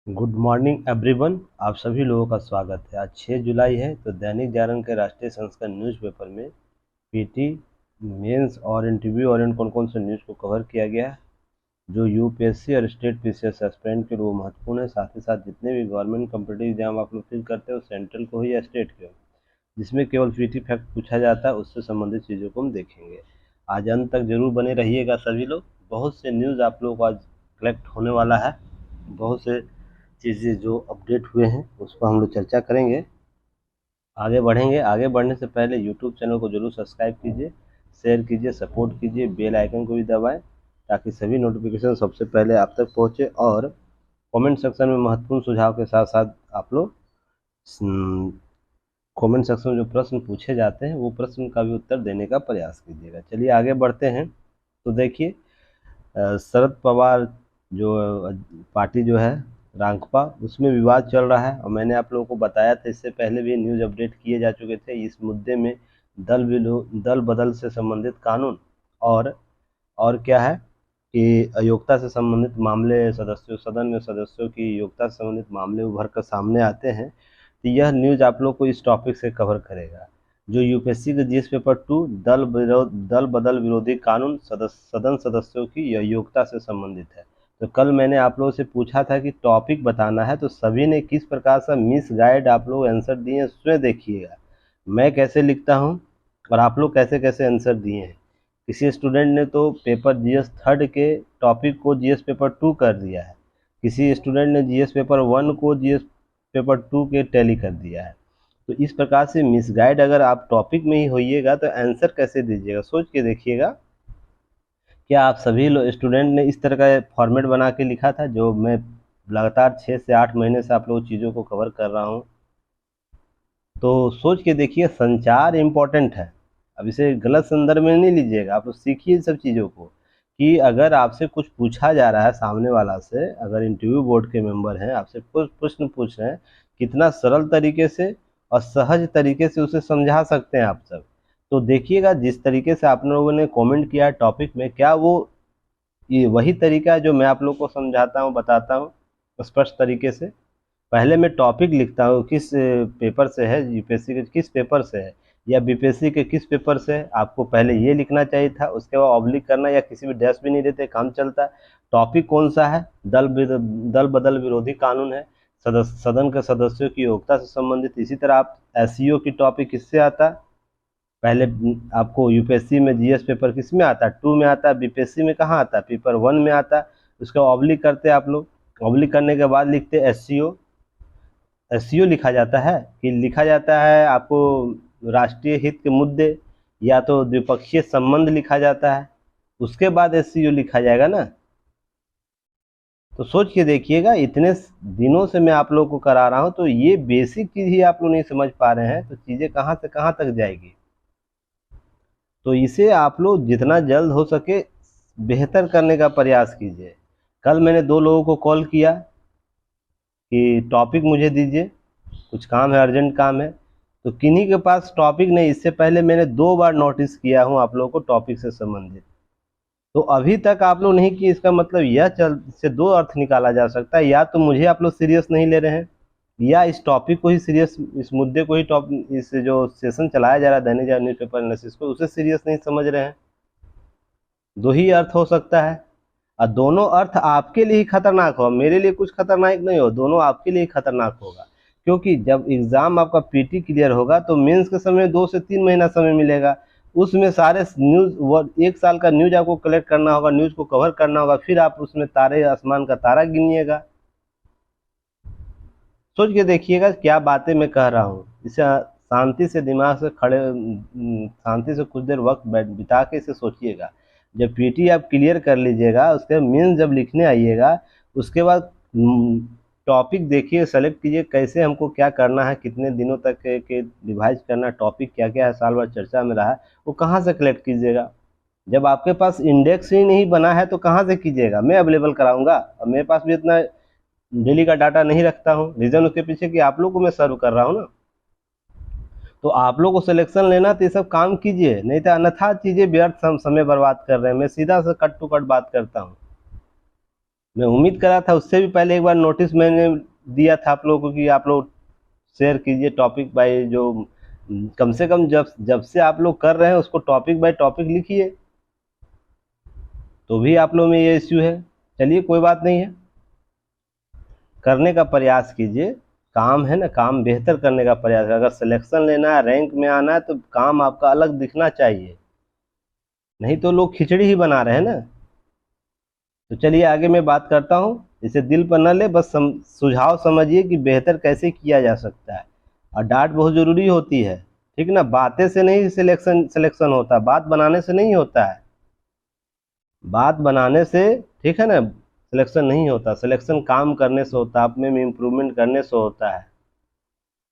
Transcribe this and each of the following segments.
Good morning everyone. आप सभी लोगों का स्वागत है। आज 6 जुलाई है तो दैनिक जागरण के राष्ट्रीय संस्करण न्यूज़पेपर में पीटी मेंस और इंटरव्यू और कौन कौन से न्यूज़ को कवर किया गया है जो यूपीएससी और स्टेट पीसीएस एस्पिरेंट के लिए वो महत्वपूर्ण है। साथ ही साथ जितने भी गवर्नमेंट कॉम्पिटिटिव एग्जाम आप लोग फिल करते हैं वो सेंट्रल को हो या स्टेट के हो, जिसमें केवल पीटी फैक्ट पूछा जाता है, उससे संबंधित चीज़ों को हम देखेंगे। आज अंत तक जरूर बने रहिएगा सभी लोग। बहुत से न्यूज़ आप लोगों को आज कलेक्ट होने वाला है। बहुत से चीज़ें जो अपडेट हुए हैं उस पर हम लोग चर्चा करेंगे। आगे बढ़ेंगे। आगे बढ़ने से पहले यूट्यूब चैनल को जरूर सब्सक्राइब कीजिए, शेयर कीजिए, सपोर्ट कीजिए, बेल आइकन को भी दबाएं ताकि सभी नोटिफिकेशन सबसे पहले आप तक पहुंचे। और कमेंट सेक्शन में महत्वपूर्ण सुझाव के साथ साथ आप लोग कमेंट सेक्शन में जो प्रश्न पूछे जाते हैं वो प्रश्न का भी उत्तर देने का प्रयास कीजिएगा। चलिए आगे बढ़ते हैं। तो देखिए, शरद पवार जो पार्टी जो है रांकपा, उसमें विवाद चल रहा है और मैंने आप लोगों को बताया था, इससे पहले भी न्यूज़ अपडेट किए जा चुके थे। इस मुद्दे में दल बदल से संबंधित कानून और क्या है कि अयोग्यता से संबंधित मामले, सदन में सदस्यों की योग्यता से संबंधित मामले उभर कर सामने आते हैं। तो यह न्यूज़ आप लोग को इस टॉपिक से कवर करेगा जो यूपीएससी के जीएस पेपर 2 दल बदल विरोधी कानून सदन सदस्यों की योग्यता से संबंधित है। तो कल मैंने आप लोगों से पूछा था कि टॉपिक बताना है, तो सभी ने किस प्रकार से मिस गाइड आप लोग आंसर दिए हैं, स्वयं देखिएगा मैं कैसे लिखता हूँ और आप लोग कैसे कैसे आंसर दिए हैं। किसी स्टूडेंट ने तो पेपर जीएस 3 के टॉपिक को जीएस पेपर 2 कर दिया है, किसी स्टूडेंट ने जीएस पेपर 1 को जीएस पेपर 2 के टैली कर दिया है। तो इस प्रकार से मिसगाइड अगर आप टॉपिक में ही होइएगा तो आंसर कैसे दीजिएगा, सोच के देखिएगा। क्या आप सभी स्टूडेंट ने इस तरह का फॉर्मेट बना के लिखा था जो मैं लगातार 6 से 8 महीने से आप लोग चीज़ों को कवर कर रहा हूँ? तो सोच के देखिए, संचार इम्पोर्टेंट है। अब इसे गलत संदर्भ में नहीं लीजिएगा, आप लोग सीखिए सब चीज़ों को कि अगर आपसे कुछ पूछा जा रहा है सामने वाला से, अगर इंटरव्यू बोर्ड के मेंबर हैं आपसे कुछ प्रश्न पूछ रहे हैं, कितना सरल तरीके से और सहज तरीके से उसे समझा सकते हैं आप सब। तो देखिएगा, जिस तरीके से आप लोगों ने कमेंट किया टॉपिक में, क्या वो ये वही तरीका है जो मैं आप लोग को समझाता हूँ, बताता हूँ स्पष्ट तरीके से। पहले मैं टॉपिक लिखता हूँ, किस पेपर से है, यूपीएससी के किस पेपर से है या बीपीएससी के किस पेपर से है। आपको पहले ये लिखना चाहिए था, उसके बाद ऑब्लिक करना, या किसी भी डैश भी नहीं देते, काम चलता है। टॉपिक कौन सा है? दल बदल विरोधी कानून है, सदन के सदस्यों की योग्यता से संबंधित। इसी तरह आप एसईओ की टॉपिक किससे आता है? पहले आपको यूपीएससी में जीएस पेपर किस में आता है? 2 में आता है। बीपीएससी में कहाँ आता है? पेपर 1 में आता है। उसका ऑब्लिक करते हैं आप लोग। ऑब्लिक करने के बाद लिखते हैं एसईओ। एसईओ लिखा जाता है कि लिखा जाता है आपको राष्ट्रीय हित के मुद्दे या तो द्विपक्षीय संबंध लिखा जाता है, उसके बाद एसईओ लिखा जाएगा ना। तो सोच के देखिएगा, इतने दिनों से मैं आप लोगों को करा रहा हूँ, तो ये बेसिक चीज़ ही आप लोग नहीं समझ पा रहे हैं तो चीज़ें कहाँ से कहाँ तक जाएगी। तो इसे आप लोग जितना जल्द हो सके बेहतर करने का प्रयास कीजिए। कल मैंने 2 लोगों को कॉल किया कि टॉपिक मुझे दीजिए, कुछ काम है, अर्जेंट काम है। तो किन्हीं के पास टॉपिक नहीं। इससे पहले मैंने 2 बार नोटिस किया हूँ आप लोगों को टॉपिक से संबंधित। तो अभी तक आप लोग नहीं किए, इसका मतलब यह से 2 अर्थ निकाला जा सकता है, या तो मुझे आप लोग सीरियस नहीं ले रहे हैं, या इस टॉपिक को ही सीरियस, इस मुद्दे को ही इस जो सेशन चलाया जा रहा है दैनिक जागरण न्यूज़पेपर एनालिसिस को, उसे सीरियस नहीं समझ रहे हैं। 2 ही अर्थ हो सकता है और दोनों अर्थ आपके लिए ही खतरनाक हो, मेरे लिए कुछ खतरनाक नहीं हो, दोनों आपके लिए खतरनाक होगा। क्योंकि जब एग्जाम आपका पीटी क्लियर होगा तो मेंस के समय 2 से 3 महीना समय मिलेगा। उसमें सारे न्यूज़, 1 साल का न्यूज़ आपको कलेक्ट करना होगा, न्यूज़ को कवर करना होगा, फिर आप उसमें तारे, आसमान का तारा गिनिएगा। सोच के देखिएगा क्या बातें मैं कह रहा हूँ। इसे शांति से दिमाग से खड़े, शांति से कुछ देर वक्त बिता के इसे सोचिएगा। जब पीटी आप क्लियर कर लीजिएगा, उसके मेंस जब लिखने आइएगा, उसके बाद टॉपिक देखिए, सेलेक्ट कीजिए कैसे हमको क्या करना है, कितने दिनों तक के रिवाइज करना, टॉपिक क्या क्या है साल भर चर्चा में रहा है, वो कहाँ से कलेक्ट कीजिएगा। जब आपके पास इंडेक्स ही नहीं बना है तो कहाँ से कीजिएगा? मैं अवेलेबल कराऊंगा और मेरे पास भी इतना डेली का डाटा नहीं रखता हूँ। रीजन उसके पीछे कि आप लोग को मैं सर्व कर रहा हूँ ना। तो आप लोग को सिलेक्शन लेना तो ये सब काम कीजिए, नहीं तो अन्यथा चीज़ें व्यर्थ समय बर्बाद कर रहे हैं। मैं सीधा से कट टू कट बात करता हूँ। मैं उम्मीद कर रहा था उससे भी पहले एक बार नोटिस मैंने दिया था आप लोगों को कि आप लोग शेयर कीजिए टॉपिक बाय, जो कम से कम जब जब से आप लोग कर रहे हैं उसको टॉपिक बाय टॉपिक लिखिए, तो भी आप लोगों में ये इश्यू है। चलिए कोई बात नहीं है, करने का प्रयास कीजिए, काम है ना, काम बेहतर करने का प्रयास। अगर सिलेक्शन लेना है, रैंक में आना है, तो काम आपका अलग दिखना चाहिए, नहीं तो लोग खिचड़ी ही बना रहे हैं ना। तो चलिए आगे मैं बात करता हूँ, इसे दिल पर न ले, बस सुझाव समझिए कि बेहतर कैसे किया जा सकता है। और डांट बहुत ज़रूरी होती है, ठीक ना, बातें से नहीं सिलेक्शन सिलेक्शन होता, बात बनाने से नहीं होता है, बात बनाने से, ठीक है ना, सिलेक्शन नहीं होता, सिलेक्शन काम करने से होता है, अपने में इम्प्रूवमेंट करने से होता है।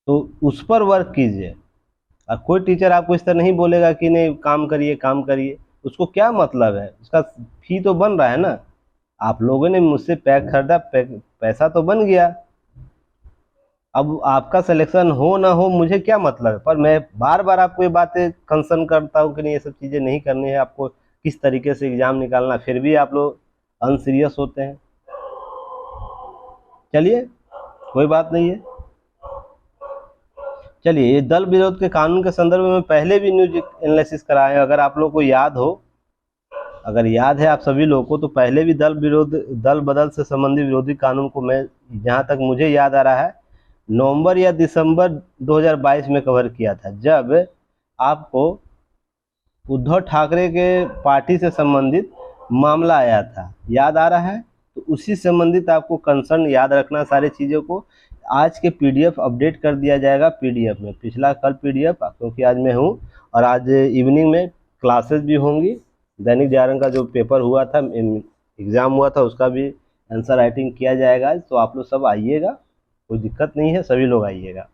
तो उस पर वर्क कीजिए। और कोई टीचर आपको इस तरह नहीं बोलेगा कि नहीं काम करिए काम करिए, उसको क्या मतलब है, उसका फी तो बन रहा है ना, आप लोगों ने मुझसे पैक खरीदा, पैसा तो बन गया। अब आपका सिलेक्शन हो ना हो मुझे क्या मतलब है, पर मैं बार बार आपको ये बातें कंसर्न करता हूँ कि नहीं ये सब चीज़ें नहीं करनी है, आपको किस तरीके से एग्ज़ाम निकालना, फिर भी आप लोग अनसीरियस होते हैं। चलिए कोई बात नहीं है। चलिए, ये दल विरोध के कानून के संदर्भ में पहले भी न्यूज एनालिसिस कराए हैं, अगर आप लोग को याद हो, अगर याद है आप सभी लोगों को, तो पहले भी दल बदल से संबंधित विरोधी कानून को मैं, जहां तक मुझे याद आ रहा है, नवंबर या दिसंबर 2022 में कवर किया था, जब आपको उद्धव ठाकरे के पार्टी से संबंधित मामला आया था, याद आ रहा है, तो उसी संबंधित आपको कंसर्न याद रखना सारी चीज़ों को। आज के पीडीएफ अपडेट कर दिया जाएगा पीडीएफ में, पिछला कल पीडीएफ, क्योंकि आज मैं हूँ और आज इवनिंग में क्लासेस भी होंगी, दैनिक जागरण का जो पेपर हुआ था, एग्ज़ाम हुआ था, उसका भी आंसर राइटिंग किया जाएगा। तो आप लोग सब आइएगा, कोई दिक्कत नहीं है, सभी लोग आइएगा।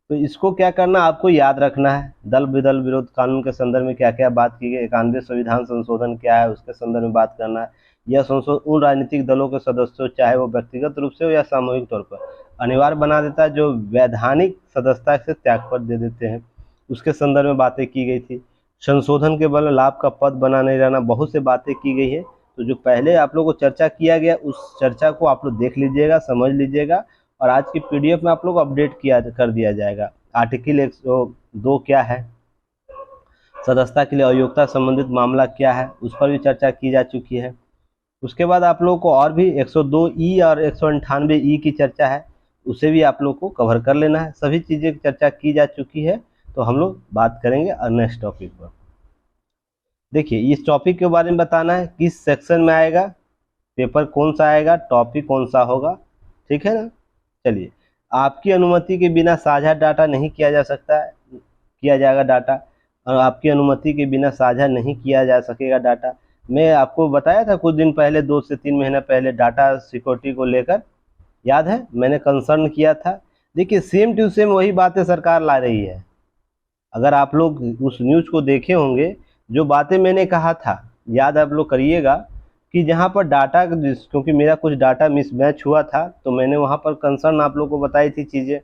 तो इसको क्या करना, आपको याद रखना है, दल बदल विरोध कानून के संदर्भ में क्या क्या बात की गई, 91 संविधान संशोधन क्या है उसके संदर्भ में बात करना है। यह संशोधन उन राजनीतिक दलों के सदस्यों, चाहे वो व्यक्तिगत रूप से हो या सामूहिक तौर पर, अनिवार्य बना देता है, जो वैधानिक सदस्यता से त्याग पर दे देते हैं, उसके संदर्भ में बातें की गई थी। संशोधन के बल लाभ का पद बना नहीं रहना, बहुत से बातें की गई है। तो जो पहले आप लोगों को चर्चा किया गया, उस चर्चा को आप लोग देख लीजिएगा, समझ लीजिएगा, और आज की पीडीएफ में आप लोग अपडेट किया कर दिया जाएगा। आर्टिकल 102 क्या है, सदस्यता के लिए अयोग्यता संबंधित मामला क्या है, उस पर भी चर्चा की जा चुकी है। उसके बाद आप लोगों को और भी 102 ई और 198 ई की चर्चा है, उसे भी आप लोग को कवर कर लेना है। सभी चीज़ें की चर्चा की जा चुकी है, तो हम लोग बात करेंगे नेक्स्ट टॉपिक पर। देखिए, इस टॉपिक के बारे में बताना है, किस सेक्शन में आएगा, पेपर कौन सा आएगा, टॉपिक कौन सा होगा, ठीक है ना। चलिए, आपकी अनुमति के बिना साझा डाटा नहीं किया जा सकता है, किया जाएगा डाटा, और आपकी अनुमति के बिना साझा नहीं किया जा सकेगा डाटा। मैं आपको बताया था कुछ दिन पहले, 2 से 3 महीना पहले, डाटा सिक्योरिटी को लेकर, याद है, मैंने कंसर्न किया था। देखिए, सेम टू सेम वही बातें सरकार ला रही है। अगर आप लोग उस न्यूज़ को देखे होंगे, जो बातें मैंने कहा था, याद आप लोग करिएगा, कि जहाँ पर डाटा, क्योंकि मेरा कुछ डाटा मिसमैच हुआ था, तो मैंने वहाँ पर कंसर्न आप लोग को बताई थी चीज़ें,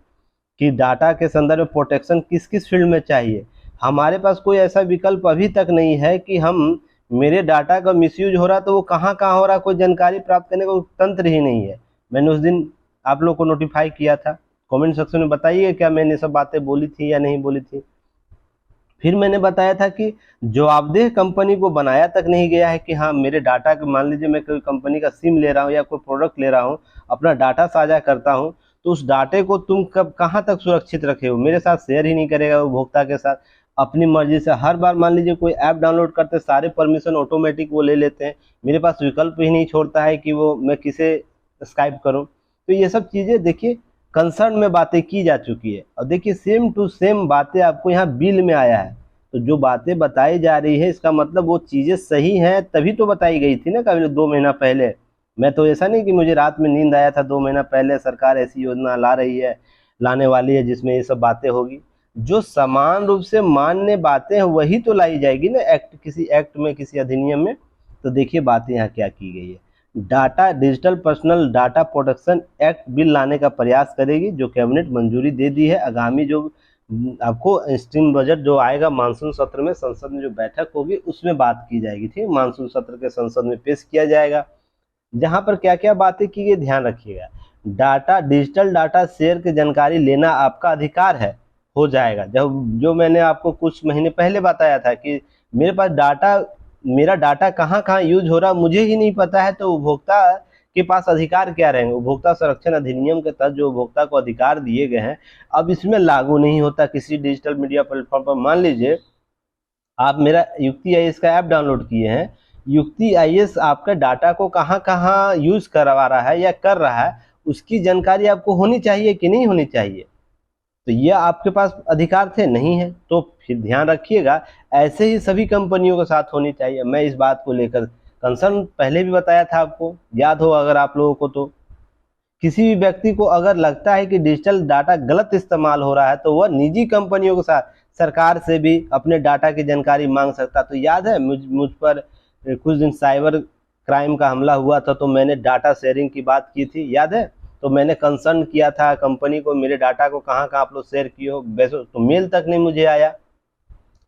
कि डाटा के संदर्भ में प्रोटेक्शन किस किस फील्ड में चाहिए। हमारे पास कोई ऐसा विकल्प अभी तक नहीं है कि हम, मेरे डाटा का मिसयूज हो रहा तो वो कहाँ कहाँ हो रहा, कोई जानकारी प्राप्त करने का तंत्र ही नहीं है। मैंने उस दिन आप लोग को नोटिफाई किया था, कमेंट सेक्शन में बताइए क्या मैंने सब बातें बोली थी या नहीं बोली थी। फिर मैंने बताया था कि जवाबदेह कंपनी को बनाया तक नहीं गया है कि हाँ, मेरे डाटा के, मान लीजिए मैं कोई कंपनी का सिम ले रहा हूँ या कोई प्रोडक्ट ले रहा हूँ, अपना डाटा साझा करता हूँ, तो उस डाटे को तुम कब कहाँ तक सुरक्षित रखे हो, मेरे साथ शेयर ही नहीं करेगा उपभोक्ता के साथ, अपनी मर्जी से हर बार, मान लीजिए कोई ऐप डाउनलोड करते, सारे परमिशन ऑटोमेटिक वो ले लेते हैं, मेरे पास विकल्प ही नहीं छोड़ता है कि वो मैं किसे स्काइप करूँ। तो ये सब चीज़ें देखिए, कंसर्न में बातें की जा चुकी है। और देखिए, सेम टू सेम बातें आपको यहाँ बिल में आया है, तो जो बातें बताई जा रही है, इसका मतलब वो चीज़ें सही हैं, तभी तो बताई गई थी ना कभी 2 महीना पहले। मैं तो ऐसा नहीं कि मुझे रात में नींद आया था, 2 महीना पहले सरकार ऐसी योजना ला रही है, लाने वाली है, जिसमें ये सब बातें होगी। जो समान रूप से मान्य बातें हैं वही तो लाई जाएगी ना, एक्ट, किसी एक्ट में, किसी अधिनियम में। तो देखिए बातें यहाँ क्या की गई है, data digital personal data protection act bill लाने का प्रयास करेगी, जो कैबिनेट मंजूरी दे दी है। आगामी जो आपको स्ट्रीम बजट जो आएगा मानसून सत्र में, संसद में जो बैठक होगी उसमें बात की जाएगी, ठीक है, मानसून सत्र के संसद में पेश किया जाएगा। जहाँ पर क्या क्या बातें की गई ध्यान रखिएगा। डाटा, डिजिटल डाटा शेयर की जानकारी लेना आपका अधिकार है, हो जाएगा। जब जो मैंने आपको कुछ महीने पहले बताया था कि मेरे पास डाटा, मेरा डाटा कहाँ कहाँ यूज हो रहा मुझे ही नहीं पता है, तो उपभोक्ता के पास अधिकार क्या रहेंगे। उपभोक्ता संरक्षण अधिनियम के तहत जो उपभोक्ता को अधिकार दिए गए हैं, अब इसमें लागू नहीं होता किसी डिजिटल मीडिया प्लेटफॉर्म पर। मान लीजिए आप मेरा युक्ति आईएएस का ऐप डाउनलोड किए हैं, युक्ति आईएएस आपका डाटा को कहाँ कहाँ यूज करवा रहा है या कर रहा है, उसकी जानकारी आपको होनी चाहिए कि नहीं होनी चाहिए। तो ये आपके पास अधिकार थे, नहीं है, तो फिर ध्यान रखिएगा। ऐसे ही सभी कंपनियों के साथ होनी चाहिए। मैं इस बात को लेकर कंसर्न पहले भी बताया था, आपको याद हो अगर आप लोगों को तो। किसी भी व्यक्ति को अगर लगता है कि डिजिटल डाटा गलत इस्तेमाल हो रहा है, तो वह निजी कंपनियों के साथ सरकार से भी अपने डाटा की जानकारी मांग सकता। तो याद है मुझ पर कुछ दिन साइबर क्राइम का हमला हुआ था, तो मैंने डाटा शेयरिंग की बात की थी, याद है। तो मैंने कंसर्न किया था कंपनी को, मेरे डाटा को कहाँ कहाँ आप लोग शेयर किए हो, वैसे तो मेल तक नहीं मुझे आया।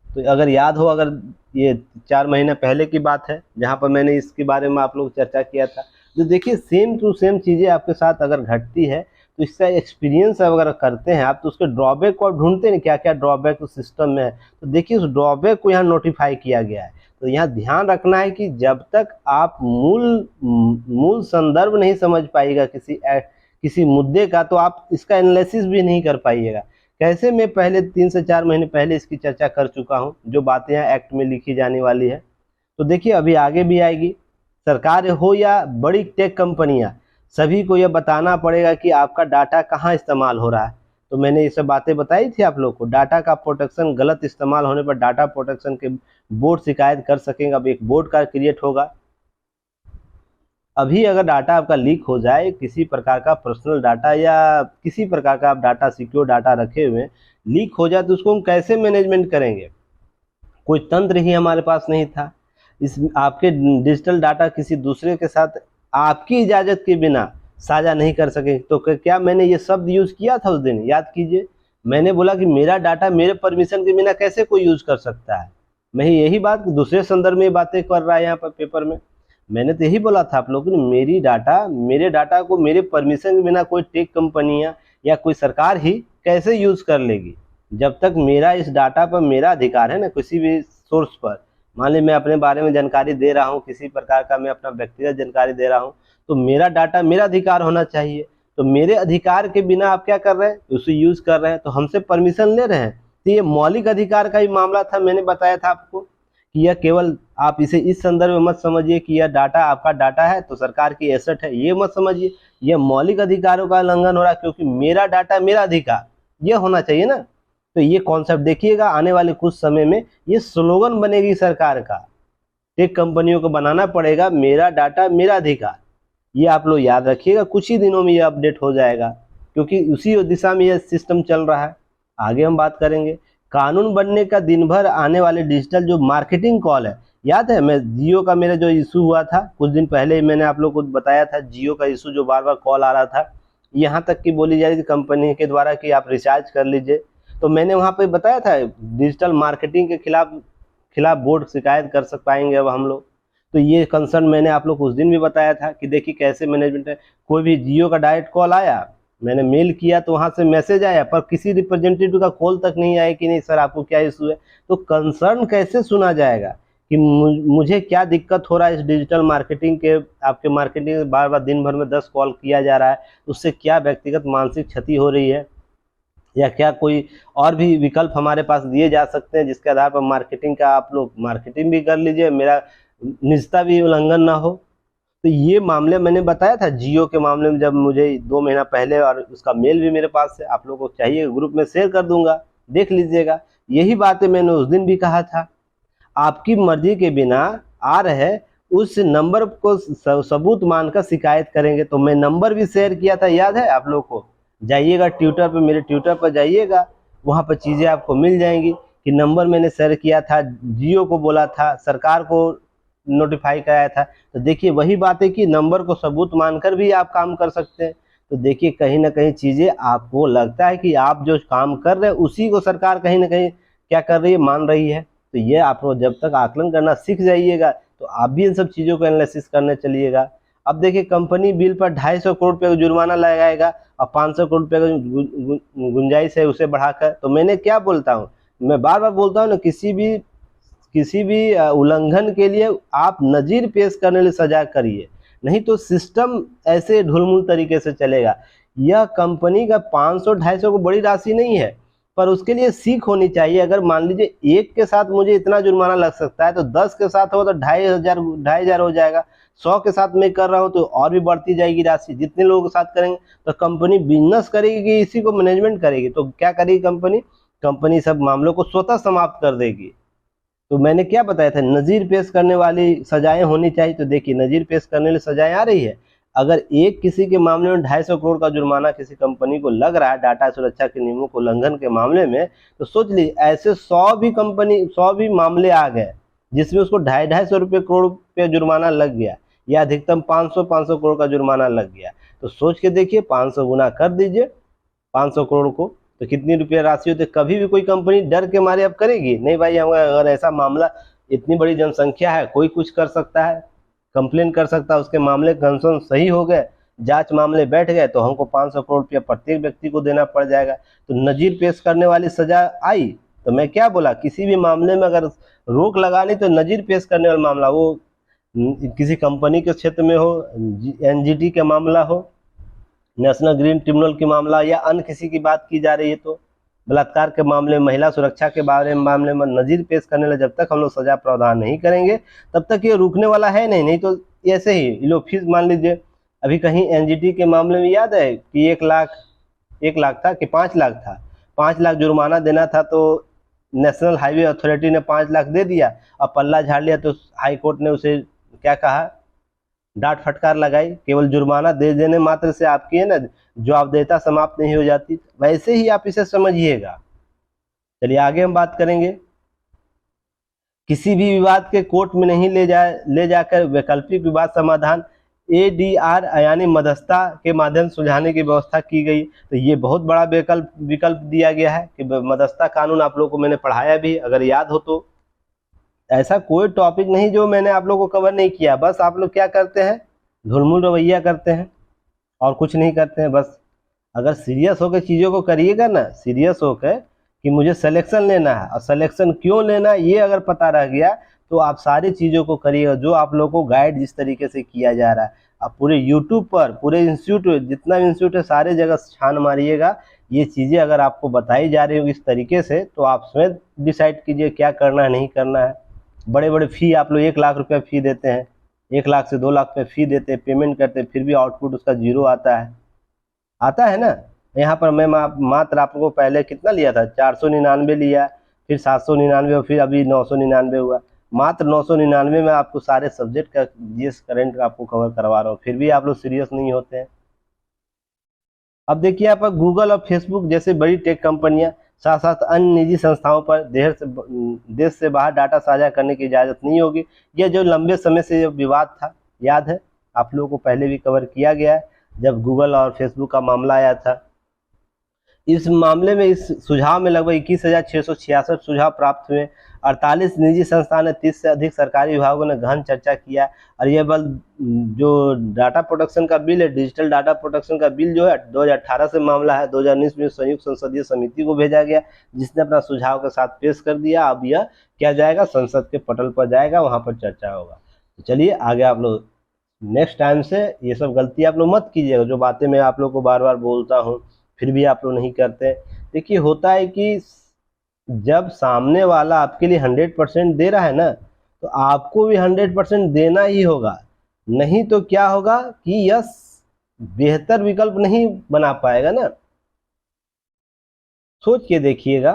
तो अगर याद हो, अगर ये 4 महीने पहले की बात है जहाँ पर मैंने इसके बारे में आप लोग चर्चा किया था। तो देखिए सेम टू सेम चीज़ें आपके साथ अगर घटती है, तो इसका एक्सपीरियंस अगर करते हैं आप, तो उसके ड्रॉबैक को आप ढूंढते हैं क्या क्या ड्रॉबैक उस सिस्टम में है। तो देखिए उस ड्रॉबैक को यहाँ नोटिफाई किया गया है। तो यहाँ ध्यान रखना है कि जब तक आप मूल संदर्भ नहीं समझ पाइएगा किसी मुद्दे का, तो आप इसका एनालिसिस भी नहीं कर पाइएगा। कैसे, मैं पहले 3 से 4 महीने पहले इसकी चर्चा कर चुका हूँ, जो बातें यहाँ एक्ट में लिखी जाने वाली है। तो देखिए अभी आगे भी आएगी। सरकार हो या बड़ी टेक कंपनियां, सभी को यह बताना पड़ेगा कि आपका डाटा कहाँ इस्तेमाल हो रहा है। तो मैंने ये सब बातें बताई थी आप लोग को। डाटा का प्रोटेक्शन, गलत इस्तेमाल होने पर डाटा प्रोटेक्शन के बोर्ड शिकायत कर सकेंगे। अब एक बोर्ड का क्रिएट होगा। अभी अगर डाटा आपका लीक हो जाए, किसी प्रकार का पर्सनल डाटा या किसी प्रकार का आप डाटा, सिक्योर डाटा रखे हुए लीक हो जाए, तो उसको हम कैसे मैनेजमेंट करेंगे। कोई तंत्र ही हमारे पास नहीं था। इस आपके डिजिटल डाटा किसी दूसरे के साथ आपकी इजाज़त के बिना साझा नहीं कर सके। तो क्या मैंने ये शब्द यूज़ किया था उस दिन, याद कीजिए। मैंने बोला कि मेरा डाटा मेरे परमिशन के बिना कैसे कोई यूज़ कर सकता है। मैं यही बात दूसरे संदर्भ में बातें कर रहा है यहाँ पर पेपर में। मैंने तो यही बोला था आप लोगों को, मेरे डाटा को मेरे परमिशन के बिना कोई टेक कंपनियां या कोई सरकार ही कैसे यूज़ कर लेगी। जब तक मेरा इस डाटा पर मेरा अधिकार है ना, किसी भी सोर्स पर, मान ली मैं अपने बारे में जानकारी दे रहा हूँ, किसी प्रकार का मैं अपना व्यक्तिगत जानकारी दे रहा हूँ, तो मेरा डाटा मेरा अधिकार होना चाहिए। तो मेरे अधिकार के बिना आप क्या कर रहे हैं, उसे यूज़ कर रहे हैं, तो हमसे परमिशन ले रहे हैं। तो ये मौलिक अधिकार का ही मामला था। मैंने बताया था आपको कि यह केवल, आप इसे इस संदर्भ में मत समझिए कि यह डाटा आपका डाटा है तो सरकार की एसेट है, ये मत समझिए। यह मौलिक अधिकारों का उल्लंघन हो रहा है, क्योंकि मेरा डाटा मेरा अधिकार, ये होना चाहिए ना। तो ये कॉन्सेप्ट देखिएगा, आने वाले कुछ समय में ये स्लोगन बनेगी सरकार का। टेक कंपनियों को बनाना पड़ेगा, मेरा डाटा मेरा अधिकार। ये आप लोग याद रखिएगा, कुछ ही दिनों में ये अपडेट हो जाएगा, क्योंकि उसी दिशा में ये सिस्टम चल रहा है। आगे हम बात करेंगे। कानून बनने का दिन भर आने वाले डिजिटल जो मार्केटिंग कॉल है, याद है मैं जियो का मेरा जो इशू हुआ था कुछ दिन पहले ही, मैंने आप लोग को बताया था जियो का इशू, जो बार बार कॉल आ रहा था, यहाँ तक कि बोली जा रही थी कंपनी के द्वारा कि आप रिचार्ज कर लीजिए। तो मैंने वहाँ पे बताया था डिजिटल मार्केटिंग के खिलाफ बोर्ड शिकायत कर पाएंगे अब हम लोग। तो ये कंसर्न मैंने आप लोग को उस दिन भी बताया था कि देखिए कैसे मैनेजमेंट है। कोई भी जियो का डायरेक्ट कॉल आया, मैंने मेल किया तो वहाँ से मैसेज आया, पर किसी रिप्रेजेंटेटिव का कॉल तक नहीं आया कि नहीं सर आपको क्या इशू है। तो कंसर्न कैसे सुना जाएगा कि मुझे क्या दिक्कत हो रहा है इस डिजिटल मार्केटिंग के, आपके मार्केटिंग बार बार दिन भर में 10 कॉल किया जा रहा है, उससे क्या व्यक्तिगत मानसिक क्षति हो रही है, या क्या कोई और भी विकल्प हमारे पास दिए जा सकते हैं जिसके आधार पर मार्केटिंग का आप लोग मार्केटिंग भी कर लीजिए, मेरा निजता भी उल्लंघन ना हो। तो ये मामले मैंने बताया था जियो के मामले में, जब मुझे 2 महीना पहले, और उसका मेल भी मेरे पास है, आप लोगों को चाहिए ग्रुप में शेयर कर दूंगा, देख लीजिएगा। यही बातें मैंने उस दिन भी कहा था। आपकी मर्जी के बिना आ रहे उस नंबर को सबूत मानकर शिकायत करेंगे। तो मैं नंबर भी शेयर किया था, याद है आप लोग को। जाइएगा ट्विटर पे, मेरे ट्विटर पर जाइएगा, वहाँ पर चीज़ें आपको मिल जाएंगी कि नंबर मैंने शेयर किया था, जियो को बोला था, सरकार को नोटिफाई कराया था। तो देखिए वही बात है कि नंबर को सबूत मानकर भी आप काम कर सकते हैं। तो देखिए कहीं ना कहीं चीज़ें आपको लगता है कि आप जो काम कर रहे हैं उसी को सरकार कहीं ना कहीं क्या कर रही है, मान रही है। तो ये आप जब तक आकलन करना सीख जाइएगा, तो आप भी इन सब चीज़ों को एनालिसिस करने चलिएगा। अब देखिए कंपनी बिल पर 250 करोड़ रुपये का जुर्माना लगाएगा और 500 करोड़ रुपये का गुंजाइश है उसे बढ़ाकर। तो मैंने क्या बोलता हूँ, मैं बार बार बोलता हूँ ना, किसी भी उल्लंघन के लिए आप नज़ीर पेश करने लिए सजा करिए, नहीं तो सिस्टम ऐसे ढुलमुल तरीके से चलेगा। यह कंपनी का 500-250 को बड़ी राशि नहीं है, पर उसके लिए सीख होनी चाहिए। अगर मान लीजिए एक के साथ मुझे इतना जुर्माना लग सकता है, तो 10 के साथ हो तो 2,500 हो जाएगा। 100 के साथ मैं कर रहा हूँ तो और भी बढ़ती जाएगी राशि। जितने लोगों के साथ करेंगे तो कंपनी बिजनेस करेगी कि इसी को मैनेजमेंट करेगी? तो क्या करेगी कंपनी सब मामलों को स्वतः समाप्त कर देगी। तो मैंने क्या बताया था, नज़ीर पेश करने वाली सजाएं होनी चाहिए। तो देखिए नज़ीर पेश करने वाली सजाएं आ रही है। अगर एक किसी के मामले में 250 करोड़ का जुर्माना किसी कंपनी को लग रहा है डाटा सुरक्षा के नियमों को उल्लंघन के मामले में, तो सोच लीजिए ऐसे 100 भी मामले आ गए जिसमें उसको 250 करोड़ रुपये जुर्माना लग गया, या अधिकतम 500 करोड़ का जुर्माना लग गया। तो सोच के देखिए 500 गुना कर दीजिए 500 करोड़ को, तो कितनी रुपया राशि होती है। कभी भी कोई कंपनी डर के मारे अब करेगी नहीं भाई, हम अगर ऐसा मामला, इतनी बड़ी जनसंख्या है, कोई कुछ कर सकता है, कंप्लेन कर सकता है, उसके मामले कंसर्न सही हो गए, जांच मामले बैठ गए, तो हमको 500 करोड़ रुपया प्रत्येक व्यक्ति को देना पड़ जाएगा। तो नज़ीर पेश करने वाली सजा आई। तो मैं क्या बोला, किसी भी मामले में अगर रोक लगानी तो नज़ीर पेश करने वाला मामला, वो किसी कंपनी के क्षेत्र में हो, एनजीटी का मामला हो, नेशनल ग्रीन ट्रिब्यूनल की मामला, या अन्य किसी की बात की जा रही है, तो बलात्कार के मामले में, महिला सुरक्षा के बारे में मामले में नज़ीर पेश करने लगे, जब तक हम लोग सजा प्रावधान नहीं करेंगे तब तक ये रुकने वाला है नहीं। नहीं तो ऐसे ही ये लोग फीस, मान लीजिए अभी कहीं एनजीटी के मामले में याद है कि 1 लाख था कि 5 लाख था, 5 लाख जुर्माना देना था, तो नेशनल हाईवे अथॉरिटी ने 5 लाख दे दिया और पल्ला झाड़ लिया। तो हाई कोर्ट ने उसे क्या कहा, डांट फटकार लगाई। केवल जुर्माना दे देने मात्र से आपकी है ना जवाबदेहिता समाप्त नहीं हो जाती। वैसे ही आप इसे समझिएगा। चलिए आगे हम बात करेंगे। किसी भी विवाद के कोर्ट में नहीं ले जाकर वैकल्पिक विवाद समाधान एडीआर यानी मध्यस्थता के माध्यम से सुलझाने की व्यवस्था की गई। तो ये बहुत बड़ा विकल्प दिया गया है कि मध्यस्थता कानून आप लोगों को मैंने पढ़ाया भी, अगर याद हो तो। ऐसा कोई टॉपिक नहीं जो मैंने आप लोगों को कवर नहीं किया। बस आप लोग क्या करते हैं, ढुलमुल रवैया करते हैं और कुछ नहीं करते हैं। बस अगर सीरियस होकर चीज़ों को करिएगा ना, सीरियस होकर कि मुझे सिलेक्शन लेना है और सिलेक्शन क्यों लेना है ये अगर पता रह गया, तो आप सारी चीज़ों को करिएगा जो आप लोगों को गाइड जिस तरीके से किया जा रहा है। आप पूरे यूट्यूब पर, पूरे इंस्टीट्यूट, जितना भी इंस्टीट्यूट है सारे जगह छान मारिएगा। ये चीज़ें अगर आपको बताई जा रही होगी इस तरीके से, तो आप स्वयं डिसाइड कीजिए क्या करना है नहीं करना है। बड़े बड़े फ़ी आप लोग 1 लाख रुपया फ़ी देते हैं, 1 लाख से 2 लाख रुपये फ़ी देते हैं, पेमेंट करते हैं, फिर भी आउटपुट उसका 0 आता है ना। यहाँ पर मैं मात्र आपको पहले कितना लिया था, 499 लिया, फिर 799 और फिर अभी 999 हुआ। मात्र 999 में आपको सारे सब्जेक्ट का जीएस करंट का आपको कवर करवा रहा हूँ, फिर भी आप लोग सीरियस नहीं होते हैं। अब देखिए यहाँ पर गूगल और फेसबुक जैसे बड़ी टेक कंपनियां, साथ साथ अन्य निजी संस्थाओं पर देश से बाहर डाटा साझा करने की इजाज़त नहीं होगी। यह जो लंबे समय से विवाद था, याद है आप लोगों को, पहले भी कवर किया गया है जब गूगल और फेसबुक का मामला आया था। इस मामले में इस सुझाव में लगभग 21,666 सुझाव प्राप्त हुए। 48 निजी संस्थान ने 30 से अधिक सरकारी विभागों ने गहन चर्चा किया। और यह बल जो डाटा प्रोटेक्शन का बिल है, डिजिटल डाटा प्रोटेक्शन का बिल जो है 2018 से मामला है, 2019 में संयुक्त संसदीय समिति को भेजा गया जिसने अपना सुझाव के साथ पेश कर दिया। अब यह क्या जाएगा, संसद के पटल पर जाएगा, वहाँ पर चर्चा होगा। तो चलिए आगे आप लोग नेक्स्ट टाइम से ये सब गलती आप लोग मत कीजिएगा, जो बातें मैं आप लोग को बार बार बोलता हूँ फिर भी आप लोग नहीं करते। देखिए होता है कि जब सामने वाला आपके लिए 100% दे रहा है ना, तो आपको भी 100% देना ही होगा। नहीं तो क्या होगा कि यह बेहतर विकल्प नहीं बना पाएगा ना। सोच के देखिएगा,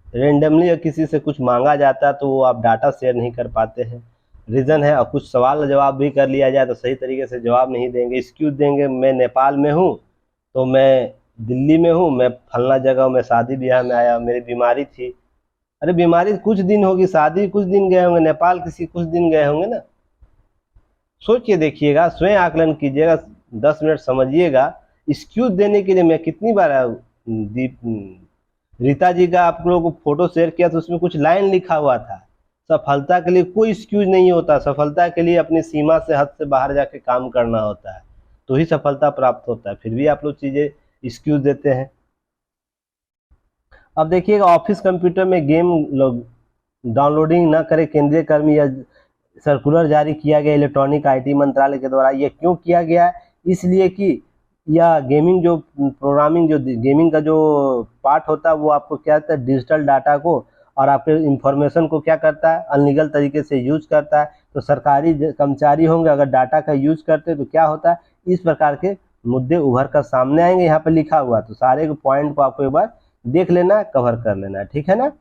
रेंडमली या किसी से कुछ मांगा जाता है तो वो आप डाटा शेयर नहीं कर पाते हैं, रीज़न है। और कुछ सवाल जवाब भी कर लिया जाए तो सही तरीके से जवाब नहीं देंगे, एक्सक्यूज देंगे। मैं नेपाल में हूँ, तो मैं दिल्ली में हूँ, मैं फलना जगह में शादी ब्याह में आया, मेरी बीमारी थी। अरे बीमारी कुछ दिन होगी, शादी कुछ दिन गए होंगे, नेपाल किसी कुछ दिन गए होंगे ना। सोच के देखिएगा, स्वयं आकलन कीजिएगा, 10 मिनट समझिएगा। एक्सक्यूज देने के लिए मैं कितनी बार रीता जी का आप लोगों को फोटो शेयर किया तो उसमें कुछ लाइन लिखा हुआ था सफलता के लिए कोई एक्सक्यूज नहीं होता। सफलता के लिए अपनी सीमा से, हद से बाहर जाके काम करना होता है, तो ही सफलता प्राप्त होता है। फिर भी आप लोग चीजें एक्सक्यूज देते हैं। अब देखिएगा, ऑफिस कंप्यूटर में गेम लोग डाउनलोडिंग न करें, केंद्रीय कर्मी या सर्कुलर जारी किया गया इलेक्ट्रॉनिक आईटी मंत्रालय के द्वारा। ये क्यों किया गया है? इसलिए कि यह गेमिंग जो प्रोग्रामिंग, जो गेमिंग का जो पार्ट होता है, वो आपको क्या करता है, डिजिटल डाटा को और आपके इंफॉर्मेशन को क्या करता है, अनलीगल तरीके से यूज करता है। तो सरकारी कर्मचारी होंगे, अगर डाटा का यूज करते हैं तो क्या होता है, इस प्रकार के मुद्दे उभर कर सामने आएंगे। यहाँ पे लिखा हुआ है, तो सारे पॉइंट को आपको एक बार देख लेना है, कवर कर लेना है, ठीक है ना।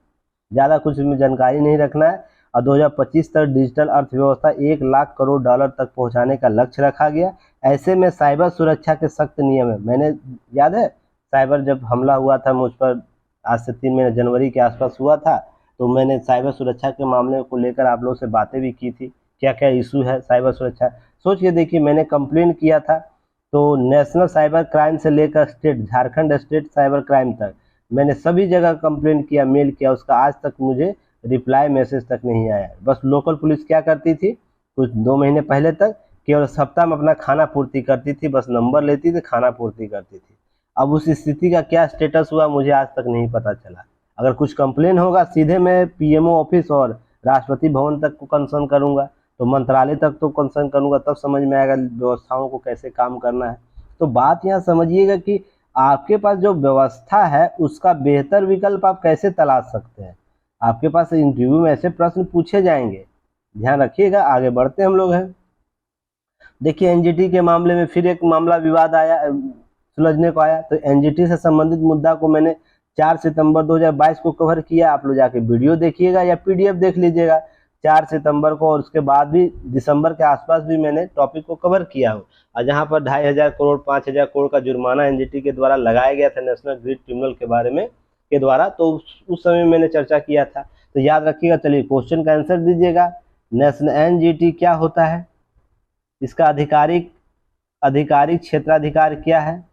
ज़्यादा कुछ इसमें जानकारी नहीं रखना है। और 2025 तक डिजिटल अर्थव्यवस्था $1 लाख करोड़ तक पहुंचाने का लक्ष्य रखा गया। ऐसे में साइबर सुरक्षा के सख्त नियम है। मैंने, याद है साइबर जब हमला हुआ था मुझ पर, आज से 3 महीने, जनवरी के आसपास हुआ था, तो मैंने साइबर सुरक्षा के मामले को लेकर आप लोगों से बातें भी की थी, क्या क्या इशू है साइबर सुरक्षा। सोच के देखिए, मैंने कंप्लेन किया था, तो नेशनल साइबर क्राइम से लेकर state, Jharkhand state cyber crime तक मैंने सभी जगह कंप्लेंट किया, मेल किया, उसका आज तक मुझे रिप्लाई मैसेज तक नहीं आया। बस लोकल पुलिस क्या करती थी, कुछ 2 महीने पहले तक केवल सप्ताह में अपना खाना पूर्ति करती थी, बस नंबर लेती थी, खाना पूर्ति करती थी। अब उस स्थिति का क्या स्टेटस हुआ मुझे आज तक नहीं पता चला। अगर कुछ कंप्लेन होगा, सीधे मैं पीएमओ ऑफिस और राष्ट्रपति भवन तक को कंसर्न करूंगा, तो मंत्रालय तक तो कंसर्न करूंगा, तब समझ में आएगा व्यवस्थाओं को कैसे काम करना है। तो बात यहाँ समझिएगा कि आपके पास जो व्यवस्था है उसका बेहतर विकल्प आप कैसे तलाश सकते हैं। आपके पास इंटरव्यू में ऐसे प्रश्न पूछे जाएंगे, ध्यान रखिएगा। आगे बढ़ते हम लोग हैं। देखिए, एनजीटी के मामले में फिर एक मामला विवाद आया, सुलझने को आया। तो एनजीटी से संबंधित मुद्दा को मैंने 4 सितंबर 2022 को कवर किया। आप लोग जाके वीडियो देखिएगा या पीडीएफ देख लीजिएगा 4 सितंबर को, और उसके बाद भी दिसंबर के आसपास भी मैंने टॉपिक को कवर किया हूँ। और जहाँ पर 2500 करोड़ 5000 करोड़ का जुर्माना एनजीटी के द्वारा लगाया गया था नेशनल ग्रिड ट्रिब्यूनल के बारे में के द्वारा, तो उस समय मैंने चर्चा किया था। तो याद रखिएगा। चलिए क्वेश्चन का आंसर दीजिएगा। नेशनल एनजीटी क्या होता है, इसका आधिकारिक क्षेत्राधिकार क्या है,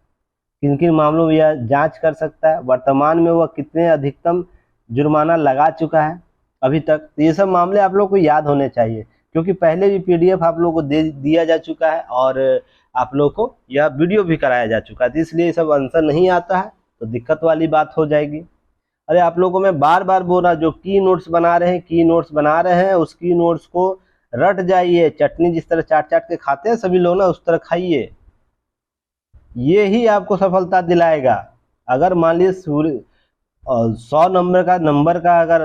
किन किन मामलों में यह जांच कर सकता है, वर्तमान में वह कितने अधिकतम जुर्माना लगा चुका है अभी तक। तो ये सब मामले आप लोग को याद होने चाहिए, क्योंकि पहले भी पीडीएफ आप लोग को दिया जा चुका है और आप लोग को यह वीडियो भी कराया जा चुका है। तो इसलिए ये सब आंसर नहीं आता है तो दिक्कत वाली बात हो जाएगी। अरे आप लोगों को मैं बार बार बोल रहा, जो की नोट्स बना रहे हैं उस की नोट्स को रट जाइए। चटनी जिस तरह चाट चाट के खाते हैं सभी लोग ना, उस तरह खाइए। ये ही आपको सफलता दिलाएगा। अगर मान लीजिए 100 नंबर का अगर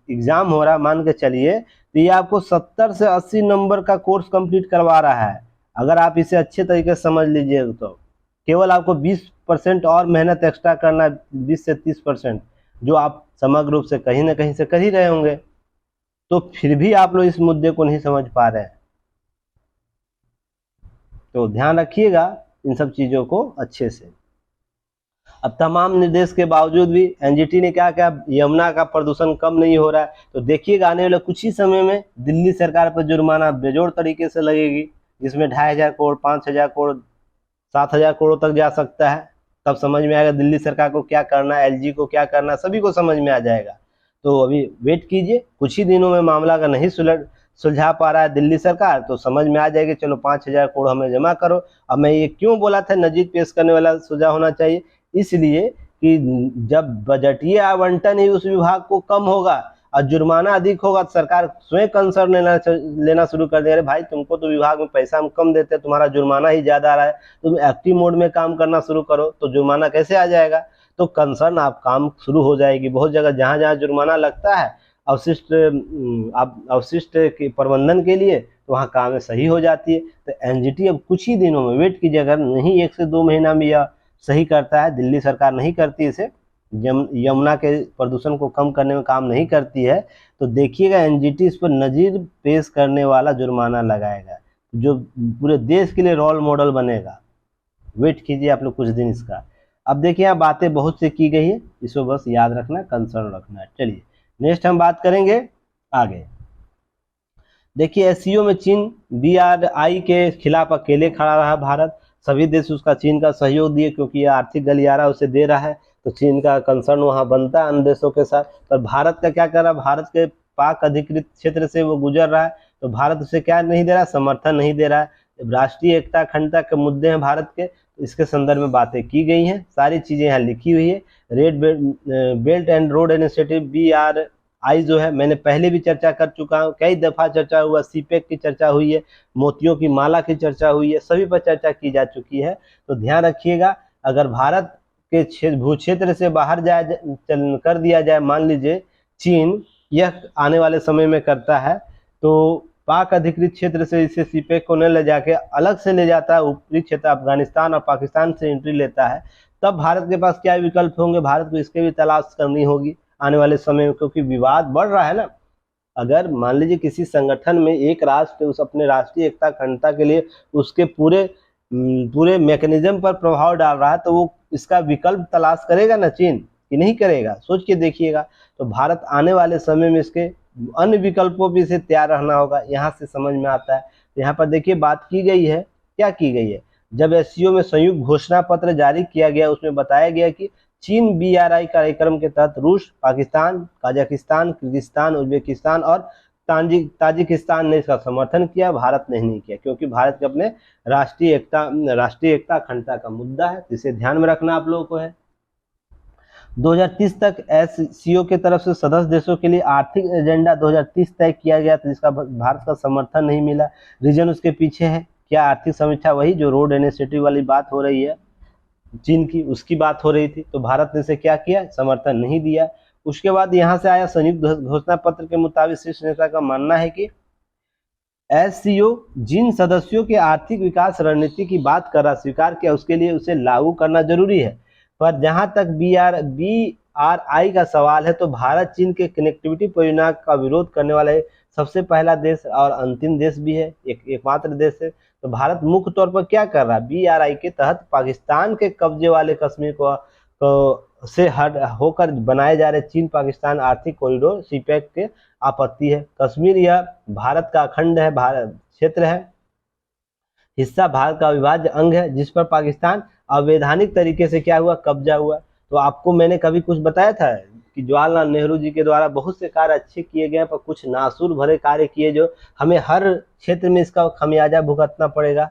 एग्जाम हो रहा है, मान के चलिए, तो ये आपको 70 से 80 नंबर का कोर्स कंप्लीट करवा रहा है। अगर आप इसे अच्छे तरीके से समझ लीजिए तो केवल आपको 20% और मेहनत एक्स्ट्रा करना है, 20 से 30%, जो आप समग्र रूप से कहीं ना कहीं से कर ही रहे होंगे। तो फिर भी आप लोग इस मुद्दे को नहीं समझ पा रहे हैं, तो ध्यान रखिएगा इन सब चीजों को अच्छे से। अब तमाम निर्देश के बावजूद भी एनजीटी ने क्या किया, यमुना का प्रदूषण कम नहीं हो रहा है। तो देखिएगा आने वाले कुछ ही समय में दिल्ली सरकार पर जुर्माना बेजोड़ तरीके से लगेगी, जिसमें 2500 करोड़ 5000 करोड़ 7000 करोड़ तक जा सकता है। तब समझ में आएगा दिल्ली सरकार को क्या करना है, एलजी को क्या करना है, सभी को समझ में आ जाएगा। तो अभी वेट कीजिए, कुछ ही दिनों में मामला अगर नहीं सुलझा पा रहा है दिल्ली सरकार, तो समझ में आ जाएगी, चलो 5000 करोड़ हमें जमा करो। अब मैं ये क्यों बोला था नजीर पेश करने वाला सुझाव होना चाहिए, इसलिए कि जब बजटीय आवंटन ही उस विभाग को कम होगा और जुर्माना अधिक होगा, तो सरकार स्वयं कंसर्न लेना शुरू कर देगा। अरे भाई, तुमको तो विभाग में पैसा हम कम देते हैं, तुम्हारा जुर्माना ही ज्यादा आ रहा है, तुम एक्टिव मोड में काम करना शुरू करो, तो जुर्माना कैसे आ जाएगा। तो कंसर्न आप काम शुरू हो जाएगी। बहुत जगह जहां जहां जुर्माना लगता है अवशिष्ट के प्रबंधन के लिए, तो वहाँ काम सही हो जाती है। तो एनजीटी अब कुछ ही दिनों में, वेट कीजिए, अगर नहीं 1 से 2 महीना में यह सही करता है, दिल्ली सरकार नहीं करती इसे, यमुना के प्रदूषण को कम करने में काम नहीं करती है, तो देखिएगा एनजीटी इस पर नजीर पेश करने वाला जुर्माना लगाएगा, जो पूरे देश के लिए रोल मॉडल बनेगा। वेट कीजिए आप लोग कुछ दिन इसका। अब देखिए यहाँ बातें बहुत से की गई है, इसको बस याद रखना, कंसर्न रखना है। चलिए नेक्स्ट हम बात करेंगे आगे। देखिए एससीओ में चीन बीआरआई के खिलाफ अकेले खड़ा रहा भारत। सभी देश उसका चीन का सहयोग दिए, क्योंकि यह आर्थिक गलियारा उसे दे रहा है, तो चीन का कंसर्न वहाँ बनता है अन्य देशों के साथ। पर भारत का क्या कर रहा है, भारत के पाक अधिकृत क्षेत्र से वो गुजर रहा है, तो भारत उसे क्या नहीं दे रहा, समर्थन नहीं दे रहा है। जब राष्ट्रीय एकता अखंडता के मुद्दे हैं भारत के, तो इसके संदर्भ में बातें की गई हैं, सारी चीजें यहाँ लिखी हुई है। Red belt and road initiative BRI जो है, मैंने पहले भी चर्चा कर चुका हूँ, कई दफा चर्चा हुआ, सीपेक की चर्चा हुई है, मोतियों की माला की चर्चा हुई है, सभी पर चर्चा की जा चुकी है। तो ध्यान रखिएगा, अगर भारत के भू क्षेत्र से बाहर कर दिया जाए, मान लीजिए चीन यह आने वाले समय में करता है, तो पाक अधिकृत क्षेत्र से इसे सीपेक को न ले जाके अलग से ले जाता है, ऊपरी क्षेत्र अफगानिस्तान और पाकिस्तान से एंट्री लेता है, तब भारत के पास क्या विकल्प होंगे, भारत को इसके भी तलाश करनी होगी आने वाले समय में, क्योंकि विवाद बढ़ रहा है ना। अगर मान लीजिए किसी संगठन में एक राष्ट्र उस अपने राष्ट्रीय एकता अखंडता के लिए उसके पूरे मैकेनिज्म पर प्रभाव डाल रहा है, तो वो इसका विकल्प तलाश करेगा ना चीन, कि नहीं करेगा, सोच के देखिएगा। तो भारत आने वाले समय में इसके अन्य विकल्पों भी से तैयार रहना होगा, यहाँ से समझ में आता है। तो यहाँ पर देखिए बात की गई है, क्या की गई है, जब SCO में संयुक्त घोषणा पत्र जारी किया गया, उसमें बताया गया कि चीन BRI कार्यक्रम के तहत रूस, पाकिस्तान, कजाकिस्तान, किर्गिस्तान, उज्बेकिस्तान और ताजिकिस्तान ने इसका समर्थन किया, भारत ने नहीं किया, क्योंकि भारत के अपने राष्ट्रीय एकता अखंडता का मुद्दा है। इसे ध्यान में रखना आप लोगों को है। 2030 तक SCO के तरफ से सदस्य देशों के लिए आर्थिक एजेंडा 2030 तय किया गया था, जिसका भारत का समर्थन नहीं मिला। रीजन उसके पीछे है क्या, आर्थिक समीक्षा, वही जो रोड इनिशिएटिव वाली बात हो रही है चीन की, उसकी बात हो रही थी, तो भारत ने से क्या किया, समर्थन नहीं दिया। उसके बाद यहाँ से आया संयुक्त घोषणा पत्र के मुताबिक शीर्ष नेता का मानना है कि SCO जिन सदस्यों के आर्थिक विकास रणनीति की बात कर रहा, स्वीकार किया, उसके लिए उसे लागू करना जरूरी है। पर जहां तक BRI का सवाल है, तो भारत चीन के कनेक्टिविटी परियोजना का विरोध करने वाला है, सबसे पहला देश और अंतिम देश भी है, एकमात्र देश है। तो भारत मुख्य तौर पर क्या कर रहा है, BRI के तहत पाकिस्तान के कब्जे वाले कश्मीर को से हट होकर बनाए जा रहे चीन पाकिस्तान आर्थिक कॉरिडोर सीपेक के आपत्ति है। कश्मीर यह भारत का अखंड है, भारत क्षेत्र है, हिस्सा भारत का अविभाज्य अंग है, जिस पर पाकिस्तान अवैधानिक तरीके से क्या हुआ, कब्जा हुआ। तो आपको मैंने कभी कुछ बताया था कि जवाहरलाल नेहरू जी के द्वारा बहुत से कार्य अच्छे किए गए, पर कुछ नासूर भरे कार्य किए जो हमें हर क्षेत्र में इसका खमियाजा भुगतना पड़ेगा।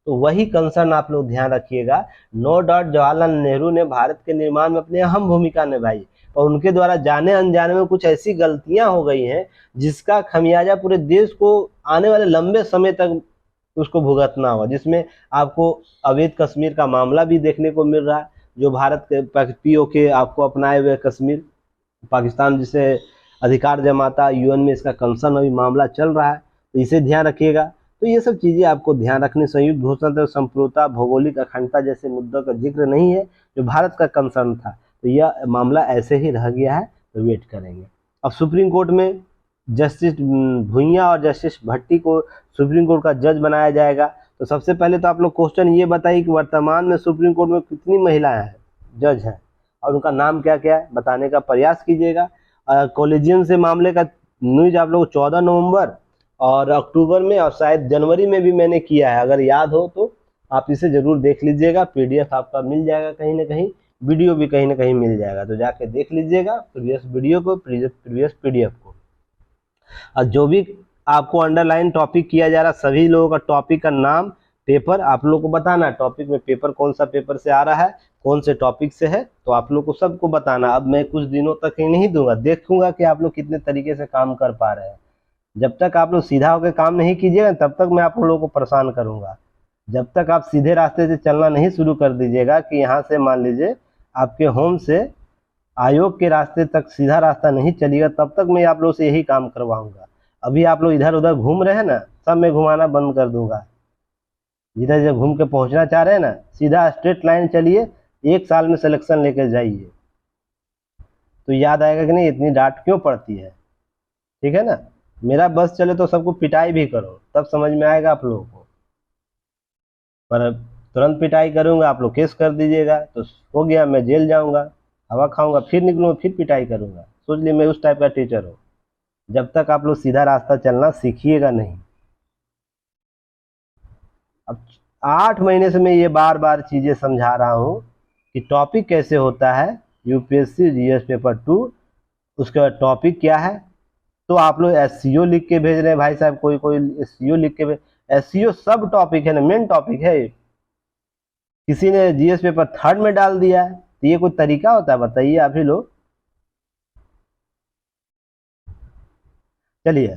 तो वही कंसर्न आप लोग ध्यान रखिएगा। नो डाउट जवाहरलाल नेहरू ने भारत के निर्माण में अपनी अहम भूमिका निभाई, और उनके द्वारा जाने अनजाने में कुछ ऐसी गलतियां हो गई हैं जिसका खमियाजा पूरे देश को आने वाले लंबे समय तक उसको भुगतना होगा, जिसमें आपको अवैध कश्मीर का मामला भी देखने को मिल रहा है, जो भारत के POK आपको अपनाए हुए कश्मीर पाकिस्तान जिसे अधिकार जमाता, UN में इसका कंसर्न अभी मामला चल रहा है, तो इसे ध्यान रखिएगा। तो ये सब चीज़ें आपको ध्यान रखनी। संयुक्त घोषणा संप्रभुता, भौगोलिक अखंडता जैसे मुद्दों का जिक्र नहीं है जो भारत का कंसर्न था, तो यह मामला ऐसे ही रह गया है, तो वेट करेंगे। अब सुप्रीम कोर्ट में जस्टिस भुइयां और जस्टिस भट्टी को सुप्रीम कोर्ट का जज बनाया जाएगा। तो सबसे पहले तो आप लोग क्वेश्चन ये बताइए कि वर्तमान में सुप्रीम कोर्ट में कितनी महिलाएं हैं, जज हैं, और उनका नाम क्या क्या है, बताने का प्रयास कीजिएगा। कॉलेजियम से मामले का न्यूज आप लोग 14 नवंबर और अक्टूबर में और शायद जनवरी में भी मैंने किया है, अगर याद हो तो आप इसे जरूर देख लीजिएगा। PDF आपका मिल जाएगा कहीं ना कहीं, वीडियो भी कहीं ना कहीं मिल जाएगा, तो जाके देख लीजिएगा प्रीवियस वीडियो को, प्रीवियस PDF को। और जो भी आपको अंडरलाइन टॉपिक किया जा रहा, सभी लोगों का टॉपिक का नाम, पेपर आप लोगों को बताना, टॉपिक में पेपर कौन सा पेपर से आ रहा है, कौन से टॉपिक से है, तो आप लोग को सबको बताना। अब मैं कुछ दिनों तक ही नहीं दूंगा, देखूंगा कि आप लोग कितने तरीके से काम कर पा रहे हैं। जब तक आप लोग सीधा होकर काम नहीं कीजिएगा, तब तक मैं आप लोगों को परेशान करूंगा। जब तक आप सीधे रास्ते से चलना नहीं शुरू कर दीजिएगा, कि यहाँ से मान लीजिए आपके होम से आयोग के रास्ते तक सीधा रास्ता नहीं चलिएगा, तब तक मैं आप लोग से यही काम करवाऊंगा। अभी आप लोग इधर उधर घूम रहे हैं ना, सब मैं घुमाना बंद कर दूंगा। जिधर जब घूम के पहुंचना चाह रहे हैं ना, सीधा स्ट्रेट लाइन चलिए, 1 साल में सिलेक्शन लेकर जाइए, तो याद आएगा कि नहीं इतनी डांट क्यों पड़ती है। ठीक है ना, मेरा बस चले तो सबको पिटाई भी करो, तब समझ में आएगा आप लोगों को। पर तुरंत पिटाई करूंगा, आप लोग केस कर दीजिएगा, तो हो गया, मैं जेल जाऊंगा, हवा खाऊंगा, फिर निकलूंगा, फिर पिटाई करूंगा। सोच लिए मैं उस टाइप का टीचर हूँ। जब तक आप लोग सीधा रास्ता चलना सीखिएगा नहीं। अब 8 महीने से मैं ये बार बार चीजें समझा रहा हूँ कि टॉपिक कैसे होता है, UPSC GS पेपर 2, उसके बाद टॉपिक क्या है, तो आप लोग एससीओ लिख के भेज रहे हैं भाई साहब, कोई कोई एससीओ लिख के एससीओ सब टॉपिक है ना, मेन टॉपिक है। किसी ने जीएस पेपर थर्ड में डाल दिया है, तो ये कोई तरीका होता है? बताइए आप ही लोग। चलिए,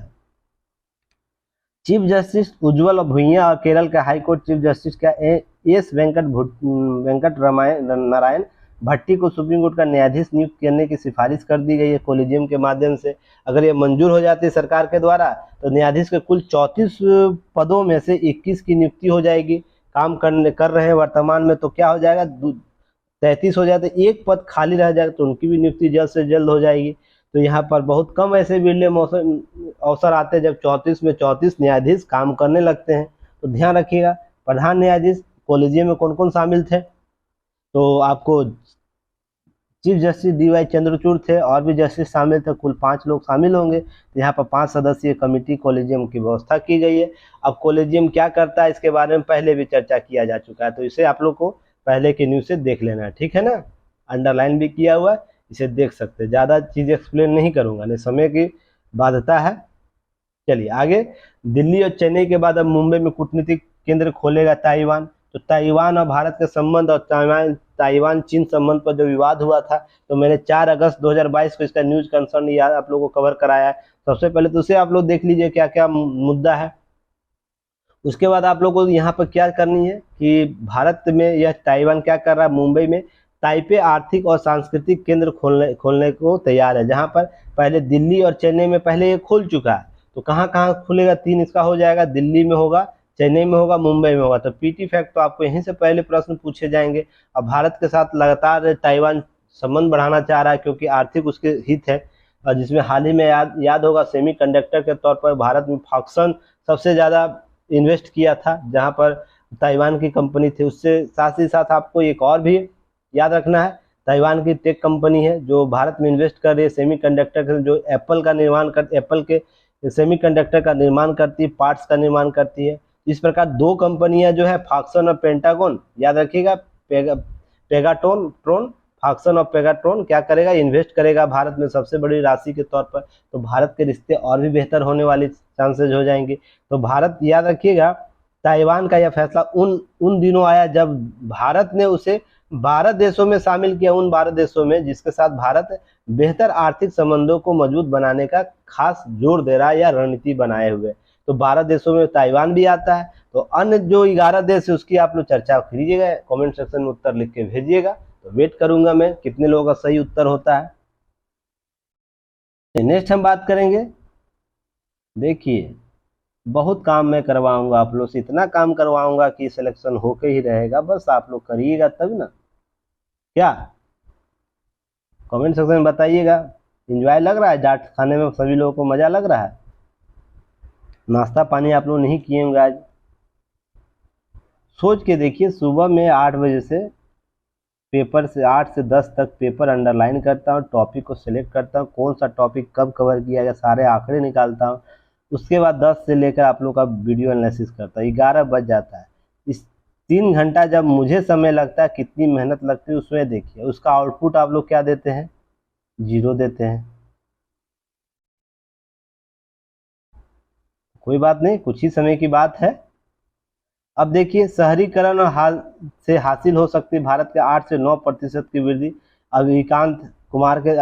चीफ जस्टिस उज्जवल भुइयां और केरल के हाई कोर्ट चीफ जस्टिस का एस वेंकट नारायण भट्टी को सुप्रीम कोर्ट का न्यायाधीश नियुक्त करने की सिफारिश कर दी गई है कोलिजियम के माध्यम से। अगर ये मंजूर हो जाती है सरकार के द्वारा, तो न्यायाधीश के कुल 34 पदों में से 21 की नियुक्ति हो जाएगी। काम कर रहे हैं वर्तमान में, तो क्या हो जाएगा, 33 हो जाए तो एक पद खाली रह जाएगा, तो उनकी भी नियुक्ति जल्द से जल्द हो जाएगी। तो यहाँ पर बहुत कम ऐसे बिरले अवसर आते हैं जब 34 में 34 न्यायाधीश काम करने लगते हैं। तो ध्यान रखिएगा, प्रधान न्यायाधीश कॉलेजियम में कौन कौन शामिल थे, तो आपको चीफ जस्टिस डीवाई चंद्रचूड़ थे, और भी जस्टिस शामिल थे, कुल 5 लोग शामिल होंगे। तो यहाँ पर 5 सदस्यीय कमेटी कॉलेजियम की व्यवस्था की गई है। अब कॉलेजियम क्या करता है इसके बारे में पहले भी चर्चा किया जा चुका है, तो इसे आप लोग को पहले के न्यूज़ से देख लेना है, ठीक है ना, अंडरलाइन भी किया हुआ है, इसे देख सकते हैं। ज़्यादा चीज़ एक्सप्लेन नहीं करूँगा, नहीं समय की बाध्यता है। चलिए आगे, दिल्ली और चेन्नई के बाद अब मुंबई में कूटनीतिक केंद्र खोलेगा ताइवान। तो ताइवान और भारत के संबंध और ताइवान चीन संबंध पर जो विवाद हुआ था, तो मैंने 4 अगस्त 2022 को इसका न्यूज कंसर्न याद आप लोगों को कवर कराया है। सबसे पहले तो उसे आप लोग देख लीजिए क्या क्या मुद्दा है। उसके बाद आप लोग को यहाँ पर क्या करनी है कि भारत में यह ताइवान क्या कर रहा है, मुंबई में ताइपे आर्थिक और सांस्कृतिक केंद्र खोलने को तैयार है। जहाँ पर पहले दिल्ली और चेन्नई में पहले ये खोल चुका है, तो कहाँ कहाँ खुलेगा, 3 इसका हो जाएगा, दिल्ली में होगा, चेन्नई में होगा, मुंबई में होगा। तो पीटी फैक्ट तो आपको यहीं से पहले प्रश्न पूछे जाएंगे। अब भारत के साथ लगातार ताइवान संबंध बढ़ाना चाह रहा है क्योंकि आर्थिक उसके हित है, और जिसमें हाल ही में याद होगा सेमीकंडक्टर के तौर पर भारत में फॉक्सन सबसे ज़्यादा इन्वेस्ट किया था, जहाँ पर ताइवान की कंपनी थी। उससे साथ ही साथ आपको एक और भी याद रखना है, ताइवान की टेक कंपनी है जो भारत में इन्वेस्ट कर रही है सेमीकंडक्टर के, जो एप्पल का निर्माण कर, एप्पल के सेमीकंडक्टर का निर्माण करती है, पार्ट्स का निर्माण करती है। इस प्रकार 2 कंपनियां जो है फॉक्सन और पेंटागन, याद रखिएगा, पेगाट्रॉन फॉक्सन और पेगाट्रॉन क्या करेगा, इन्वेस्ट करेगा भारत में सबसे बड़ी राशि के तौर पर। तो भारत के रिश्ते और भी बेहतर होने वाली चांसेज हो जाएंगे। तो भारत, याद रखिएगा, ताइवान का यह फैसला उन दिनों आया जब भारत ने उसे 12 देशों में शामिल किया, उन 12 देशों में जिसके साथ भारत बेहतर आर्थिक संबंधों को मजबूत बनाने का खास जोर दे रहा है या रणनीति बनाए हुए। तो 12 देशों में ताइवान भी आता है। तो अन्य जो 11 देश है उसकी आप लोग चर्चा कीजिएगा, कमेंट सेक्शन में उत्तर लिख के भेजिएगा, तो वेट करूंगा मैं कितने लोगों का सही उत्तर होता है। नेक्स्ट हम बात करेंगे, देखिए बहुत काम मैं करवाऊंगा आप लोग से, इतना काम करवाऊंगा कि सिलेक्शन होके ही रहेगा, बस आप लोग करिएगा तब ना। क्या कमेंट सेक्शन में बताइएगा, एंजॉय लग रहा है जाट खाने में, सभी लोगों को मजा लग रहा है? नाश्ता पानी आप लोग नहीं किए होंगे आज? सोच के देखिए, सुबह में 8 बजे से पेपर से 8 से 10 तक पेपर अंडरलाइन करता हूँ, टॉपिक को सिलेक्ट करता हूँ, कौन सा टॉपिक कब कवर किया गया, सारे आंकड़े निकालता हूँ। उसके बाद 10 से लेकर आप लोग का वीडियो एनालिसिस करता हूँ, 11 बज जाता है। इस 3 घंटा जब मुझे समय लगता है, कितनी मेहनत लगती है उसमें देखिए, उसका आउटपुट आप लोग क्या देते हैं, 0 देते हैं। कोई बात नहीं, कुछ ही समय की बात है। अब देखिए, शहरीकरण और हाल से हासिल हो सकती है भारत के 8 से 9% की वृद्धि। अभिकांत कुमार के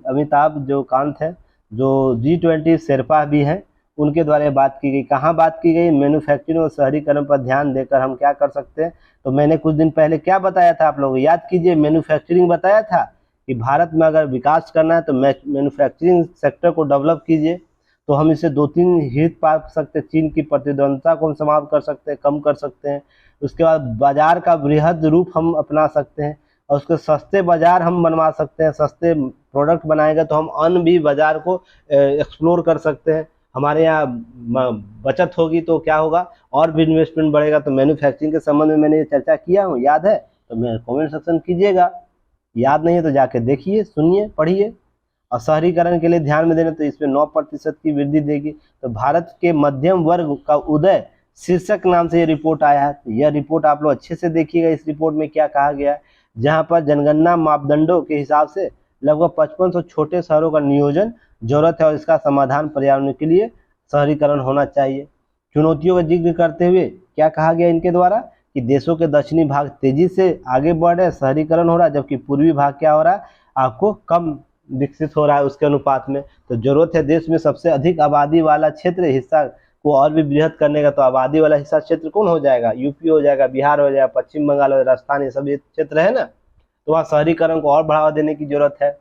अमिताभ जो कांत है, जो G20 शेरपा भी हैं, उनके द्वारा बात की गई। कहाँ बात की गई, मैन्युफैक्चरिंग और शहरीकरण पर ध्यान देकर हम क्या कर सकते हैं। तो मैंने कुछ दिन पहले क्या बताया था, आप लोग याद कीजिए, मैन्युफैक्चरिंग बताया था कि भारत में अगर विकास करना है तो मैन्युफैक्चरिंग सेक्टर को डेवलप कीजिए। तो हम इसे 2-3 हित पा सकते हैं, चीन की प्रतिद्वंदता को हम समाप्त कर सकते हैं, कम कर सकते हैं। उसके बाद बाजार का बृहद रूप हम अपना सकते हैं, और उसके सस्ते बाजार हम बनवा सकते हैं। सस्ते प्रोडक्ट बनाएंगे तो हम अन्य भी बाजार को एक्सप्लोर कर सकते हैं। हमारे यहाँ बचत होगी तो क्या होगा, और भी इन्वेस्टमेंट बढ़ेगा। तो मैन्युफैक्चरिंग के संबंध में मैंने ये चर्चा किया हूँ, याद है तो मैं कमेंट सेक्शन कीजिएगा, याद नहीं है तो जाके देखिए, सुनिए, पढ़िए। और शहरीकरण के लिए ध्यान में देना, तो इसमें 9% की वृद्धि देगी। तो भारत के मध्यम वर्ग का उदय शीर्षक नाम से ये रिपोर्ट आया है। तो यह रिपोर्ट आप लोग अच्छे से देखिएगा, इस रिपोर्ट में क्या कहा गया है, जहां पर जनगणना मापदंडों के हिसाब से लगभग 5500 छोटे शहरों का नियोजन जरूरत है और इसका समाधान पर्यावरण के लिए शहरीकरण होना चाहिए। चुनौतियों का जिक्र करते हुए क्या कहा गया इनके द्वारा कि देशों के दक्षिणी भाग तेजी से आगे बढ़ रहे, शहरीकरण हो रहा है, जबकि पूर्वी भाग क्या हो रहा है, आपको कम विकसित हो रहा है उसके अनुपात में। तो जरूरत है देश में सबसे अधिक आबादी वाला क्षेत्र हिस्सा को और भी बृहद करने का। तो आबादी वाला हिस्सा क्षेत्र कौन हो जाएगा, यूपी हो जाएगा, बिहार हो जाएगा, पश्चिम बंगाल हो, राजस्थान, ये सब क्षेत्र है ना, तो वहाँ शहरीकरण को और बढ़ावा देने की जरूरत है।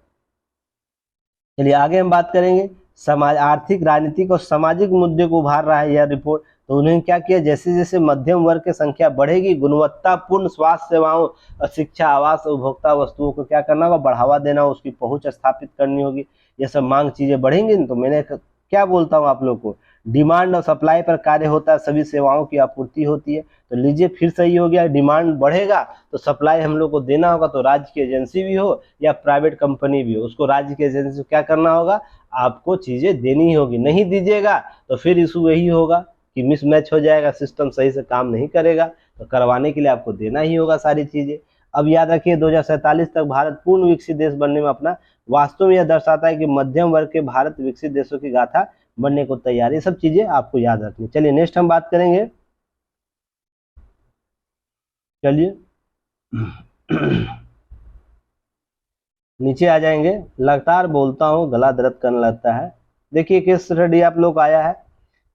चलिए आगे हम बात करेंगे। समाज, आर्थिक, राजनीतिक और सामाजिक मुद्दे को उभार रहा है यह रिपोर्ट। तो उन्होंने क्या किया, जैसे जैसे मध्यम वर्ग की संख्या बढ़ेगी, गुणवत्तापूर्ण स्वास्थ्य सेवाओं, शिक्षा, आवास, उपभोक्ता वस्तुओं को क्या करना होगा, बढ़ावा देना, उसकी पहुंच स्थापित करनी होगी। ये सब मांग चीजें बढ़ेंगी। तो मैंने क्या बोलता हूँ आप लोग को, डिमांड और सप्लाई पर कार्य होता है, सभी सेवाओं की आपूर्ति होती है। तो लीजिए फिर सही हो गया, डिमांड बढ़ेगा तो सप्लाई हम लोग को देना होगा। तो राज्य की एजेंसी भी हो या प्राइवेट कंपनी भी हो, उसको राज्य की एजेंसी को क्या करना होगा, आपको चीजें देनी ही होगी। नहीं दीजिएगा तो फिर इशू यही होगा कि मिसमैच हो जाएगा, सिस्टम सही से काम नहीं करेगा। तो करवाने के लिए आपको देना ही होगा सारी चीजें। अब याद रखिए 2047 तक भारत पूर्ण विकसित देश बनने में अपना, वास्तव में यह दर्शाता है कि मध्यम वर्ग के भारत विकसित देशों की गाथा बनने को तैयार। ये सब चीजें आपको याद रखनी। चलिए नेक्स्ट हम बात करेंगे। चलिए नीचे आ जाएंगे। लगातार बोलता हूँ, गला दर्द करने लगता है। देखिए केस स्टडी आप लोग आया है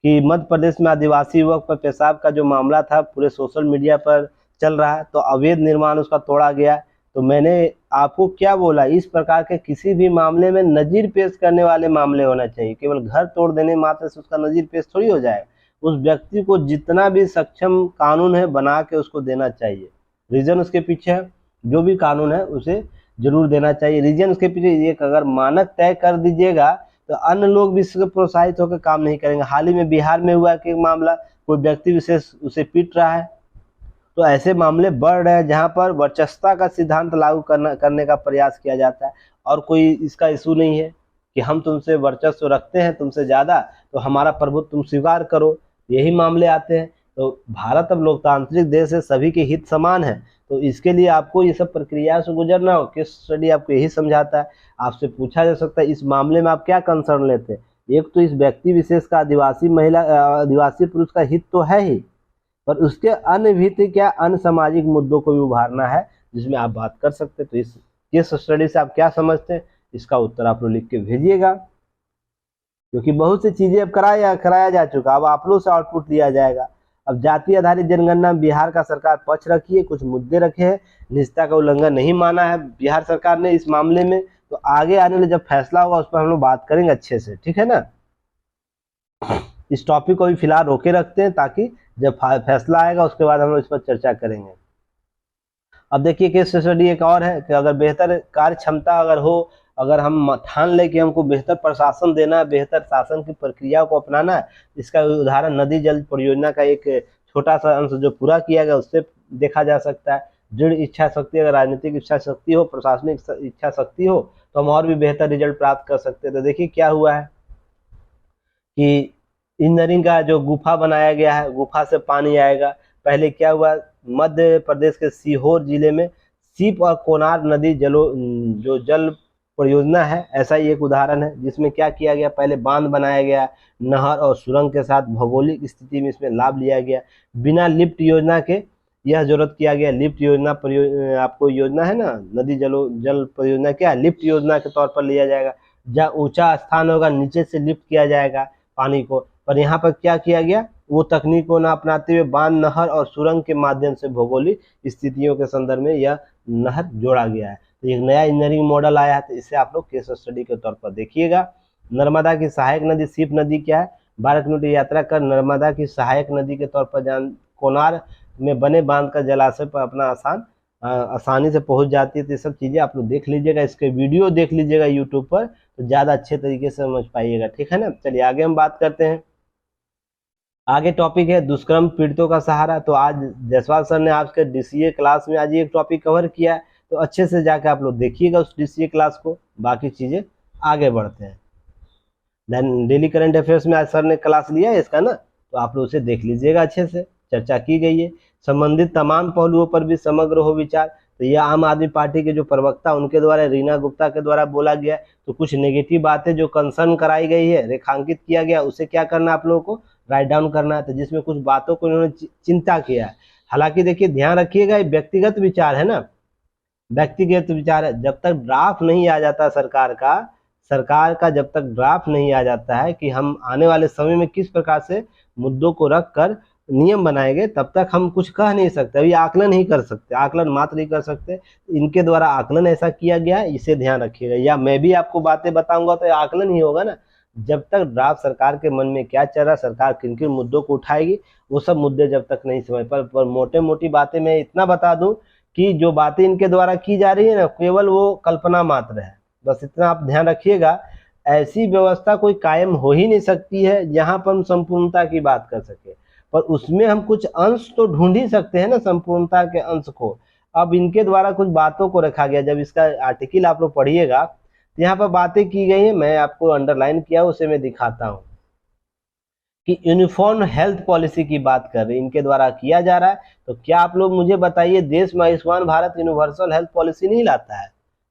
कि मध्य प्रदेश में आदिवासी युवक पर पेशाब का जो मामला था पूरे सोशल मीडिया पर चल रहा है, तो अवैध निर्माण उसका तोड़ा गया। तो मैंने आपको क्या बोला, इस प्रकार के किसी भी मामले में नजीर पेश करने वाले मामले होना चाहिए। केवल घर तोड़ देने मात्र से उसका नजीर पेश थोड़ी हो जाएगा। उस व्यक्ति को जितना भी सक्षम कानून है बना के उसको देना चाहिए। रीजन उसके पीछे है, जो भी कानून है उसे जरूर देना चाहिए। रीजन उसके पीछे एक अगर मानक तय कर दीजिएगा तो अन्य लोग भी इससे प्रोत्साहित होकर काम नहीं करेंगे। हाल ही में बिहार में हुआ कि मामला, कोई व्यक्ति विशेष उसे पीट रहा है। तो ऐसे मामले बढ़ रहे हैं जहां पर वर्चस्वता का सिद्धांत लागू करने का प्रयास किया जाता है, और कोई इसका इशू नहीं है कि हम तुमसे वर्चस्व रखते हैं, तुमसे ज्यादा, तो हमारा प्रभुत्व तुम स्वीकार करो। यही मामले आते हैं। तो भारत अब लोकतांत्रिक देश है, सभी के हित समान है। तो इसके लिए आपको ये सब प्रक्रिया से गुजरना हो। केस स्टडी आपको यही समझाता है। आपसे पूछा जा सकता है इस मामले में आप क्या कंसर्न लेते हैं। एक तो इस व्यक्ति विशेष का आदिवासी महिला, आदिवासी पुरुष का हित तो है ही, पर उसके अन्य भी क्या अन्य सामाजिक मुद्दों को भी उभारना है जिसमें आप बात कर सकते हैं। तो इस केस स्टडी से आप क्या समझते हैं, इसका उत्तर आप लोग लिख के भेजिएगा, क्योंकि बहुत सी चीजें अब कराया जा चुका, अब आप लोग से आउटपुट लिया जाएगा। अब जाति आधारित जनगणना बिहार का सरकार पक्ष रखी है, कुछ मुद्दे रखे हैं, निजता का उल्लंघन नहीं माना है बिहार सरकार ने इस मामले में। तो आगे आने वाले जब फैसला होगा उस पर हम लोग बात करेंगे अच्छे से, ठीक है ना। इस टॉपिक को भी फिलहाल रोके रखते हैं ताकि जब फैसला आएगा उसके बाद हम लोग इस पर चर्चा करेंगे। अब देखिए केस स्टडी एक और है कि अगर बेहतर कार्य क्षमता अगर हो, अगर हम ठान ले कि हमको बेहतर प्रशासन देना है, बेहतर शासन की प्रक्रिया को अपनाना है, इसका उदाहरण नदी जल परियोजना का एक छोटा सा अंश जो पूरा किया गया उससे देखा जा सकता है। दृढ़ इच्छा शक्ति, अगर राजनीतिक इच्छा शक्ति हो, प्रशासनिक इच्छा शक्ति हो, तो हम और भी बेहतर रिजल्ट प्राप्त कर सकते हैं। तो देखिए क्या हुआ है कि इंजीनियरिंग का जो गुफा बनाया गया है, गुफा से पानी आएगा। पहले क्या हुआ, मध्य प्रदेश के सीहोर जिले में सीप और कोनार नदी जो जल परियोजना है, ऐसा ही एक उदाहरण है जिसमें क्या किया गया, पहले बांध बनाया गया, नहर और सुरंग के साथ भौगोलिक स्थिति में इसमें लाभ लिया गया। बिना लिफ्ट योजना के यह जरूरत किया गया। लिफ्ट योजना आपको योजना है ना, नदी जल परियोजना क्या है, लिफ्ट योजना के तौर पर लिया जाएगा। जहाँ ऊंचा स्थान होगा नीचे से लिफ्ट किया जाएगा पानी को। पर यहाँ पर क्या किया गया, वो तकनीक को ना अपनाते हुए बांध, नहर और सुरंग के माध्यम से भौगोलिक स्थितियों के संदर्भ में यह नहर जोड़ा गया है। तो एक नया इंजीनियरिंग मॉडल आया है, तो इसे आप लोग केस स्टडी के तौर पर देखिएगा। नर्मदा की सहायक नदी सीप नदी क्या है, 12 किलोमीटर यात्रा कर नर्मदा की सहायक नदी के तौर पर कोनार में बने बांध का जलाशय पर अपना आसानी से पहुंच जाती है। तो ये सब चीजें आप लोग देख लीजिएगा, इसके वीडियो देख लीजिएगा यूट्यूब पर, तो ज्यादा अच्छे तरीके से समझ पाइएगा, ठीक है ना। चलिए आगे हम बात करते हैं। आगे टॉपिक है दुष्कर्म पीड़ितों का सहारा। तो आज जायसवाल सर ने आपके डीसीए क्लास में आज ये एक टॉपिक कवर किया है, तो अच्छे से जाके आप लोग देखिएगा उस डीसीए क्लास को। बाकी चीजें आगे बढ़ते हैं। देन डेली करंट अफेयर्स में आज सर ने क्लास लिया है इसका ना, तो आप लोग उसे देख लीजिएगा, अच्छे से चर्चा की गई है। संबंधित तमाम पहलुओं पर भी समग्र हो विचार। तो यह आम आदमी पार्टी के जो प्रवक्ता उनके द्वारा, रीना गुप्ता के द्वारा बोला गया है। तो कुछ नेगेटिव बातें जो कंसर्न कराई गई है, रेखांकित किया गया, उसे क्या करना आप लोगों को राइट डाउन करना है। तो जिसमें कुछ बातों को उन्होंने चिंता किया है। हालांकि देखिए ध्यान रखिएगा, ये व्यक्तिगत विचार है ना, व्यक्तिगत विचार है। जब तक ड्राफ्ट नहीं आ जाता सरकार का जब तक ड्राफ्ट नहीं आ जाता है कि हम आने वाले समय में किस प्रकार से मुद्दों को रख कर नियम बनाएंगे, तब तक हम कुछ कह नहीं सकते, अभी आकलन नहीं कर सकते, आकलन मात्र नहीं कर सकते। इनके द्वारा आकलन ऐसा किया गया है, इसे ध्यान रखिएगा। या मैं भी आपको बातें बताऊंगा तो आकलन ही होगा ना। जब तक ड्राफ्ट सरकार के मन में क्या चल रहा है, सरकार किन किन मुद्दों को उठाएगी, वो सब मुद्दे जब तक नहीं समझ पर मोटे मोटी बातें मैं इतना बता दूं कि जो बातें इनके द्वारा की जा रही है ना, केवल वो कल्पना मात्र है। बस इतना आप ध्यान रखिएगा। ऐसी व्यवस्था कोई कायम हो ही नहीं सकती है जहां पर हम संपूर्णता की बात कर सके, पर उसमें हम कुछ अंश तो ढूंढ ही सकते हैं ना, संपूर्णता के अंश को। अब इनके द्वारा कुछ बातों को रखा गया, जब इसका आर्टिकल आप लोग पढ़िएगा तो यहाँ पर बातें की गई है, मैं आपको अंडरलाइन किया, उसे मैं दिखाता हूँ कि यूनिफॉर्म हेल्थ पॉलिसी की बात कर रहे हैं, इनके द्वारा किया जा रहा है। तो क्या आप लोग मुझे बताइए, देश में Ayushman Bharat universal health policy नहीं लाता है,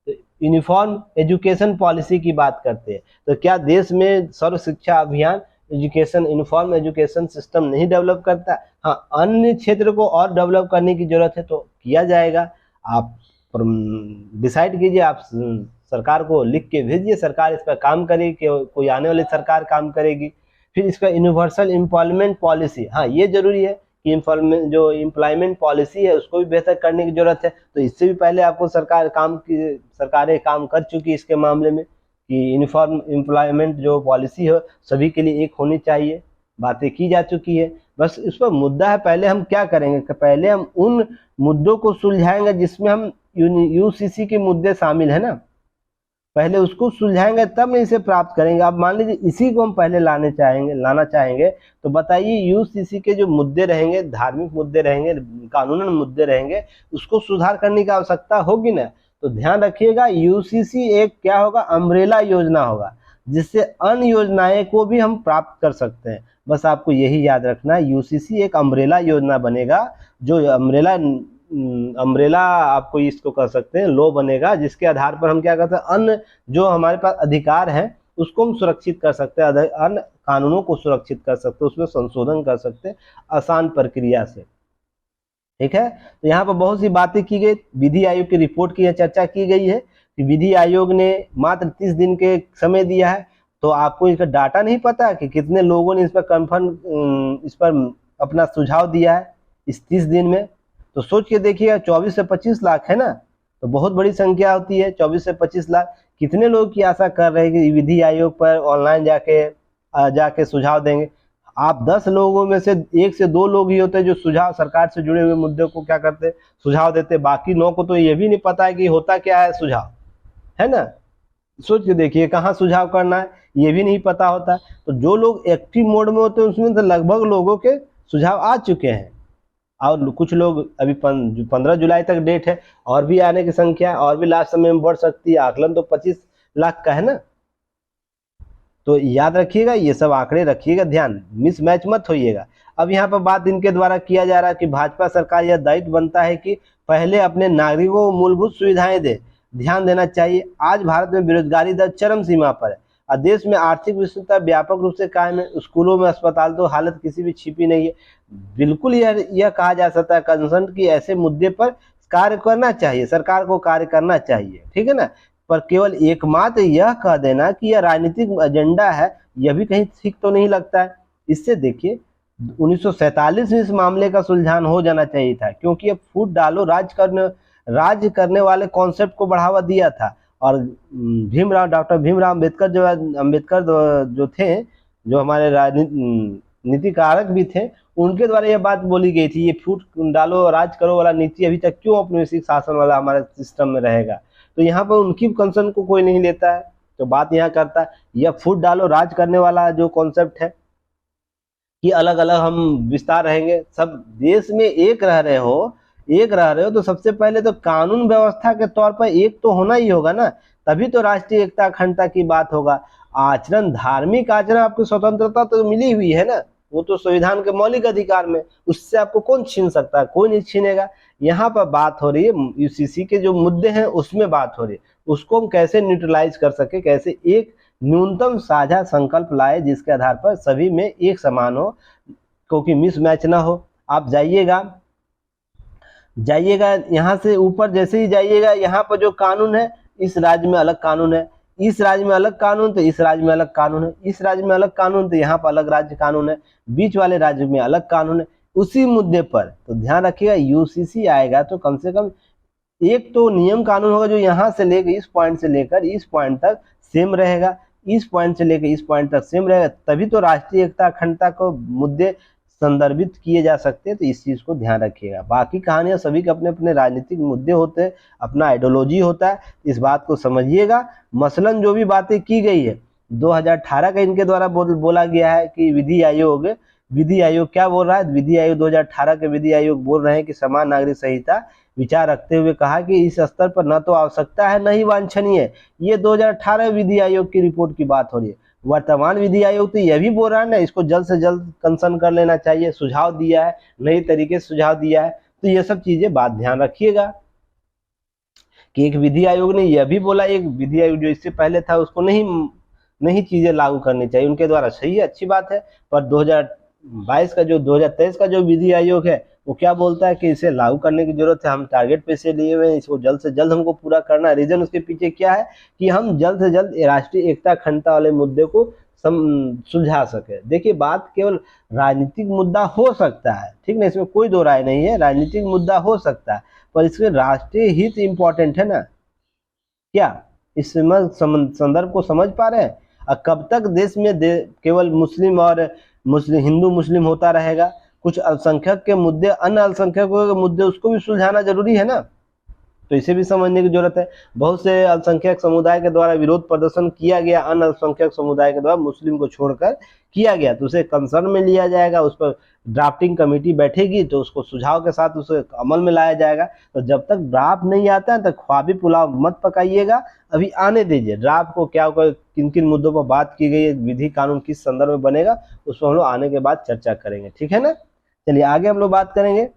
तो यूनिफॉर्म एजुकेशन पॉलिसी की बात करते हैं। तो क्या देश में सर्व शिक्षा अभियान एजुकेशन, यूनिफॉर्म एजुकेशन सिस्टम नहीं डेवलप करता? हाँ, अन्य क्षेत्र को और डेवलप करने की जरूरत है तो किया जाएगा। आप डिसाइड कीजिए, आप सरकार को लिख के भेजिए, सरकार इस पर काम करेगी कि कोई आने वाली सरकार काम करेगी। फिर इसका यूनिवर्सल एम्प्लॉयमेंट पॉलिसी, हाँ ये जरूरी है कि जो एम्प्लॉयमेंट पॉलिसी है उसको भी बेहतर करने की जरूरत है। तो इससे भी पहले आपको सरकारें काम कर चुकी इसके मामले में कि यूनिफॉर्म एम्प्लॉयमेंट जो पॉलिसी है सभी के लिए एक होनी चाहिए, बातें की जा चुकी है। बस इस पर मुद्दा है, पहले हम क्या करेंगे कि पहले हम उन मुद्दों को सुलझाएंगे जिसमें हम यूसीसी के मुद्दे शामिल है ना, पहले उसको सुलझाएंगे तब इसे प्राप्त करेंगे। अब मान लीजिए इसी को हम पहले लाना चाहेंगे तो बताइए यूसीसी के जो मुद्दे रहेंगे, धार्मिक मुद्दे रहेंगे, कानूनन मुद्दे रहेंगे, उसको सुधार करने की आवश्यकता होगी ना। तो ध्यान रखिएगा, यूसीसी एक क्या होगा, अम्ब्रेला योजना होगा, जिससे अन्य योजनाएं को भी हम प्राप्त कर सकते हैं। बस आपको यही याद रखना है, यूसीसी एक अम्ब्रेला योजना बनेगा, जो अम्ब्रेला आपको इसको कर सकते हैं, लो बनेगा, जिसके आधार पर हम क्या करते हैं, अन्य जो हमारे पास अधिकार है उसको हम सुरक्षित कर सकते हैं, अन्य कानूनों को सुरक्षित कर सकते हैं, उसमें संशोधन कर सकते हैं आसान प्रक्रिया से। ठीक है, तो यहाँ पर बहुत सी बातें की गई, विधि आयोग की रिपोर्ट की चर्चा की गई है कि विधि आयोग ने मात्र 30 दिन के समय दिया है। तो आपको इसका डाटा नहीं पता कि कितने लोगों ने इस पर अपना सुझाव दिया है इस 30 दिन में। तो सोच के देखिएगा, 24 से 25 लाख है ना, तो बहुत बड़ी संख्या होती है। 24 से 25 लाख, कितने लोग की आशा कर रहे हैं कि विधि आयोग पर ऑनलाइन जाके सुझाव देंगे। आप 10 लोगों में से 1 से 2 लोग ही होते हैं जो सुझाव, सरकार से जुड़े हुए मुद्दे को क्या करते, सुझाव देते। बाकी 9 को तो ये भी नहीं पता है कि होता क्या है सुझाव, है ना। सोच के देखिए, कहाँ सुझाव करना है ये भी नहीं पता होता। तो जो लोग एक्टिव मोड में होते हैं उसमें तो लगभग लोगों के सुझाव आ चुके हैं, और कुछ लोग अभी 15 जुलाई तक डेट है, और भी आने की संख्या और भी लास्ट समय में बढ़ सकती है। आकलन तो 25 लाख का है ना। तो याद रखिएगा, ये सब आंकड़े रखिएगा ध्यान, मिसमैच मत होइएगा। अब यहाँ पर बात इनके द्वारा किया जा रहा है कि भाजपा सरकार यह दायित्व बनता है कि पहले अपने नागरिकों को मूलभूत सुविधाएं दे, ध्यान देना चाहिए। आज भारत में बेरोजगारी दर चरम सीमा पर है और देश में आर्थिक विषमता व्यापक रूप से कायम है। स्कूलों में अस्पताल तो हालत किसी भी छिपी नहीं है। बिल्कुल यह कहा जा सकता है कंसर्न की ऐसे मुद्दे पर कार्य करना चाहिए, सरकार को कार्य करना चाहिए, ठीक है ना। पर केवल एकमात्र यह कह देना कि यह राजनीतिक एजेंडा है, यह भी कहीं ठीक तो नहीं लगता है। इससे देखिए 1947 में इस मामले का सुलझान हो जाना चाहिए था, क्योंकि अब फूट डालो राज करने वाले कॉन्सेप्ट को बढ़ावा दिया था। और डॉक्टर भीमराव अम्बेडकर जो थे, जो हमारे नीतिकारक भी थे, उनके द्वारा यह बात बोली गई थी, ये फूट डालो राज करो वाला नीति अभी तक क्यों औपनिवेशिक शासन वाला हमारे सिस्टम में रहेगा। तो यहाँ पर उनकी कंसर्न को कोई नहीं लेता है। तो बात यहाँ करता है, यह फूट डालो राज करने वाला जो कॉन्सेप्ट है कि अलग अलग हम विस्तार रहेंगे, सब देश में एक रह रहे हो तो सबसे पहले तो कानून व्यवस्था के तौर पर एक तो होना ही होगा ना, तभी तो राष्ट्रीय एकता अखंडता की बात होगा। आचरण, धार्मिक आचरण, आपकी स्वतंत्रता तो मिली हुई है ना, वो तो संविधान के मौलिक अधिकार में, उससे आपको कौन छीन सकता है, कोई नहीं छीनेगा। यहाँ पर बात हो रही है यूसीसी के जो मुद्दे हैं उसमें बात हो रही है, उसको हम कैसे न्यूट्रलाइज कर सके, कैसे एक न्यूनतम साझा संकल्प लाए जिसके आधार पर सभी में एक समान हो, क्योंकि मिसमैच ना हो। आप जाइएगा यहाँ से ऊपर जैसे ही जाइएगा, यहाँ पर जो कानून है इस राज्य में अलग कानून है, इस राज्य में अलग कानून तो इस राज्य में अलग कानून है, इस राज्य में अलग कानून तो यहाँ पर अलग राज्य कानून है, बीच वाले राज्य में अलग कानून है उसी मुद्दे पर। तो ध्यान रखिएगा यूसीसी आएगा तो कम से कम एक तो नियम कानून होगा जो यहाँ से लेकर इस पॉइंट से लेकर इस पॉइंट तक सेम रहेगा, इस पॉइंट से लेकर इस पॉइंट तक सेम रहेगा, तभी तो राष्ट्रीय एकता अखंडता को मुद्दे संदर्भित किए जा सकते हैं। तो इस चीज को ध्यान रखिएगा। बाकी कहानियां सभी के अपने अपने राजनीतिक मुद्दे होते हैं, अपना आइडियोलॉजी होता है, इस बात को समझिएगा। मसलन जो भी बातें की गई है 2018 का इनके द्वारा बोला गया है कि विधि आयोग क्या बोल रहा है, विधि आयोग 2018 के विधि आयोग बोल रहे हैं कि समान नागरिक संहिता विचार रखते हुए कहा कि इस स्तर पर न तो आवश्यकता है न ही वांछनीय है। ये 2018 विधि आयोग की रिपोर्ट की बात हो रही है। वर्तमान विधि आयोग तो यह भी बोल रहा है ना, इसको जल्द से जल्द कंसर्न कर लेना चाहिए, सुझाव दिया है, नए तरीके से सुझाव दिया है। तो ये सब चीजें बात ध्यान रखिएगा कि एक विधि आयोग ने यह भी बोला, एक विधि आयोग जो इससे पहले था उसको नहीं चीजें लागू करनी चाहिए, उनके द्वारा सही है, अच्छी बात है। पर 2023 का जो विधि आयोग है वो क्या बोलता है कि इसे लागू करने की जरूरत है, हम टारगेट पे से लिए हुए हैं, इसको जल्द से जल्द हमको पूरा करना है। रीजन उसके पीछे क्या है कि हम जल्द से जल्द राष्ट्रीय एकता अखंडता वाले मुद्दे को सुलझा सके। देखिए बात केवल राजनीतिक मुद्दा हो सकता है, ठीक ना, इसमें कोई दो राय नहीं है, राजनीतिक मुद्दा हो सकता है पर इसमें राष्ट्रीय हित इंपॉर्टेंट है ना। क्या इस संदर्भ को समझ पा रहे हैं? और कब तक देश में केवल हिंदू मुस्लिम होता रहेगा? कुछ अल्पसंख्यक के मुद्दे, अन्य अल्पसंख्यकों के मुद्दे, उसको भी सुलझाना जरूरी है ना। तो इसे भी समझने की जरूरत है। बहुत से अल्पसंख्यक समुदाय के द्वारा विरोध प्रदर्शन किया गया, अन्य अल्पसंख्यक समुदाय के द्वारा मुस्लिम को छोड़कर किया गया, तो उसे कंसर्न में लिया जाएगा, उस पर ड्राफ्टिंग कमेटी बैठेगी तो उसको सुझाव के साथ उसे अमल में लाया जाएगा। तो जब तक ड्राफ्ट नहीं आता है तब ख्वाबी पुलाव मत पकाइएगा, अभी आने दीजिए ड्राफ्ट को, क्या किन किन मुद्दों पर बात की गई है, विधि कानून किस संदर्भ में बनेगा, उस पर हम लोग आने के बाद चर्चा करेंगे, ठीक है ना। चलिए आगे हम लोग बात करेंगे।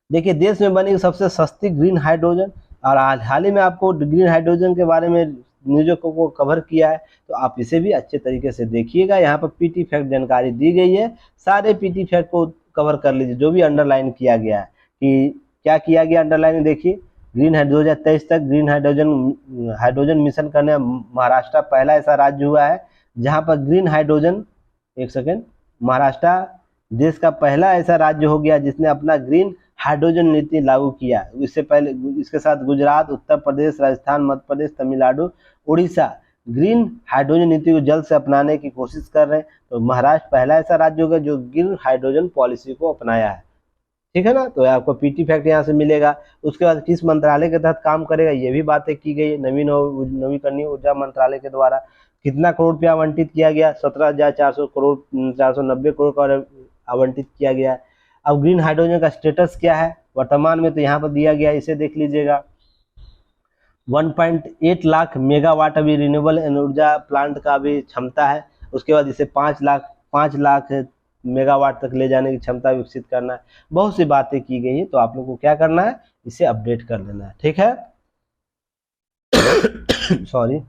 देखिए देश में बनी सबसे सस्ती ग्रीन हाइड्रोजन, और हाल ही में आपको ग्रीन हाइड्रोजन के बारे में न्यूज़ों को कवर किया है, तो आप इसे भी अच्छे तरीके से देखिएगा। यहाँ पर पीटी फैक्ट जानकारी दी गई है, सारे पीटी फैक्ट को कवर कर लीजिए जो भी अंडरलाइन किया गया है कि क्या किया गया अंडरलाइन। देखिए ग्रीन हाइड्रोजन 2023 तक ग्रीन हाइड्रोजन मिशन करने महाराष्ट्र पहला ऐसा राज्य हुआ है जहाँ पर ग्रीन हाइड्रोजन, महाराष्ट्र देश का पहला ऐसा राज्य हो गया जिसने अपना ग्रीन हाइड्रोजन नीति लागू किया। इससे पहले इसके साथ गुजरात, उत्तर प्रदेश, राजस्थान, मध्य प्रदेश, तमिलनाडु, उड़ीसा ग्रीन हाइड्रोजन नीति को जल्द से अपनाने की कोशिश कर रहे हैं। तो महाराष्ट्र पहला ऐसा राज्य होगा जो ग्रीन हाइड्रोजन पॉलिसी को अपनाया है, ठीक है ना। तो आपको पीटी फैक्ट यहाँ से मिलेगा। उसके बाद किस मंत्रालय के तहत काम करेगा ये भी बातें की गई, नवीकरणीय ऊर्जा मंत्रालय के द्वारा कितना करोड़ रुपया आवंटित किया गया, 17,490 करोड़ का आवंटित किया गया। अब ग्रीन हाइड्रोजन का स्टेटस क्या है वर्तमान में, तो यहाँ पर दिया गया, इसे देख लीजिएगा। 1.8 लाख मेगावाट अभी रिन्यूएबल ऊर्जा प्लांट का भी क्षमता है। उसके बाद इसे 5 लाख मेगावाट तक ले जाने की क्षमता विकसित करना है। बहुत सी बातें की गई है, तो आप लोग को क्या करना है, इसे अपडेट कर लेना है, ठीक है। सॉरी।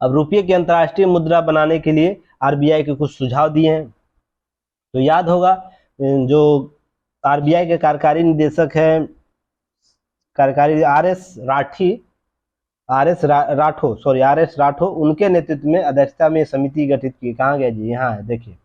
अब रुपये की अंतर्राष्ट्रीय मुद्रा बनाने के लिए आरबीआई के कुछ सुझाव दिए हैं। तो याद होगा जो आरबीआई के कार्यकारी निदेशक हैं, आर एस राठो, उनके नेतृत्व में अध्यक्षता में समिति गठित की। कहाँ गया जी, यहाँ है, देखिए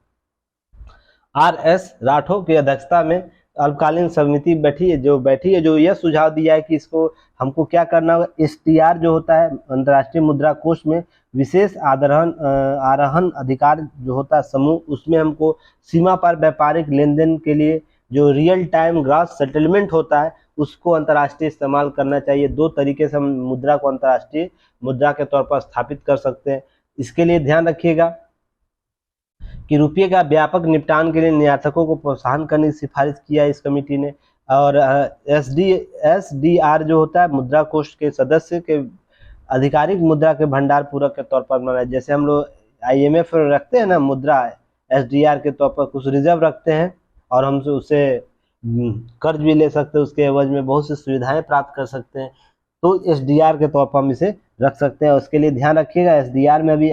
आर एस राठो की अध्यक्षता में अल्पकालीन समिति बैठी है जो यह सुझाव दिया है कि इसको हमको क्या करना होगा, एसटीआर जो होता है अंतर्राष्ट्रीय मुद्रा कोष में विशेष आरहन अधिकार जो होता है समूह, उसमें हमको सीमा पर व्यापारिक लेन देन के लिए जो रियल टाइम ग्रॉस सेटलमेंट होता है उसको अंतर्राष्ट्रीय इस्तेमाल करना चाहिए। 2 तरीके से हम मुद्रा को अंतर्राष्ट्रीय मुद्रा के तौर पर स्थापित कर सकते हैं। इसके लिए ध्यान रखिएगा कि रुपये का व्यापक निपटान के लिए निर्यातकों को प्रोत्साहन करने की सिफारिश किया है इस कमेटी ने। और एसडीआर जो होता है मुद्रा कोष के सदस्य के आधिकारिक मुद्रा के भंडार पूरक के तौर पर बनाया। जैसे हम लोग आईएमएफ रखते हैं ना मुद्रा SDR के तौर पर कुछ रिजर्व रखते हैं और हम उसे कर्ज भी ले सकते हैं, उसके एवज में बहुत सी सुविधाएं प्राप्त कर सकते हैं। तो SDR के तौर पर हम इसे रख सकते हैं। उसके लिए ध्यान रखिएगा, SDR में अभी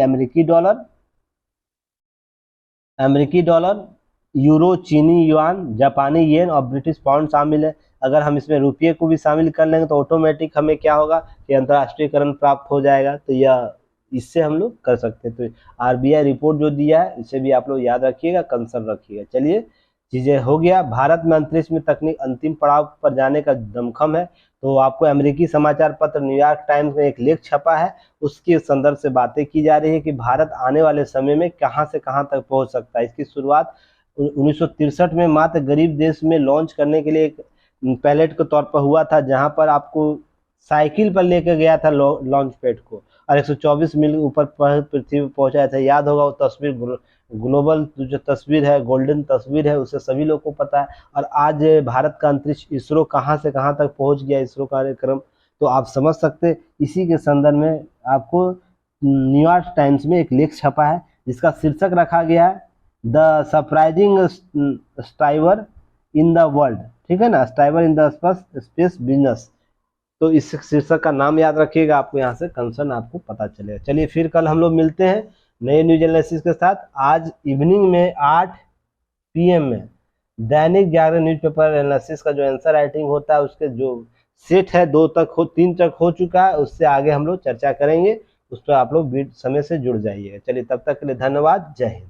अमेरिकी डॉलर, यूरो, चीनी युआन, जापानी येन और ब्रिटिश पाउंड शामिल है। अगर हम इसमें रुपये को भी शामिल कर लेंगे तो ऑटोमेटिक हमें क्या होगा कि अंतर्राष्ट्रीयकरण प्राप्त हो जाएगा। तो यह इससे हम लोग कर सकते हैं। तो RBI रिपोर्ट जो दिया है इसे भी आप लोग याद रखिएगा, कंसर्न रखिएगा। चलिए, चीज़ें हो गया। भारत में अंतरिक्ष में तकनीक अंतिम पड़ाव पर जाने का दमखम है। तो आपको अमेरिकी समाचार पत्र न्यूयॉर्क टाइम्स में एक लेख छपा है, उसके संदर्भ से बातें की जा रही है कि भारत आने वाले समय में कहां से कहां तक पहुंच सकता है। इसकी शुरुआत 1963 में मात्र गरीब देश में लॉन्च करने के लिए एक पैलेट के तौर पर हुआ था, जहां पर आपको साइकिल पर लेकर गया था लॉन्च पैड को, और 124 मील ऊपर पृथ्वी पर पहुंचाया था। याद होगा वो तस्वीर, ग्लोबल जो तस्वीर है, गोल्डन तस्वीर है, उसे सभी लोग को पता है। और आज भारत का अंतरिक्ष इसरो कहां से कहां तक पहुंच गया, इसरो कार्यक्रम, तो आप समझ सकते। इसी के संदर्भ में आपको न्यूयॉर्क टाइम्स में एक लेख छपा है जिसका शीर्षक रखा गया है the surprising striver in the world. ठीक है ना, striver in the space business. तो इस शीर्षक का नाम याद रखिएगा, आपको यहाँ से कंसर्न आपको पता चलेगा। चलिए, फिर कल हम लोग मिलते हैं नए न्यूज एनालिसिस के साथ। आज इवनिंग में 8 PM में दैनिक जागरण न्यूज़पेपर एनालिसिस का जो आंसर राइटिंग होता है उसके जो सेट है 3 तक हो चुका है, उससे आगे हम लोग चर्चा करेंगे। उस पर आप लोग समय से जुड़ जाइए। चलिए, तब तक के लिए धन्यवाद। जय हिंद।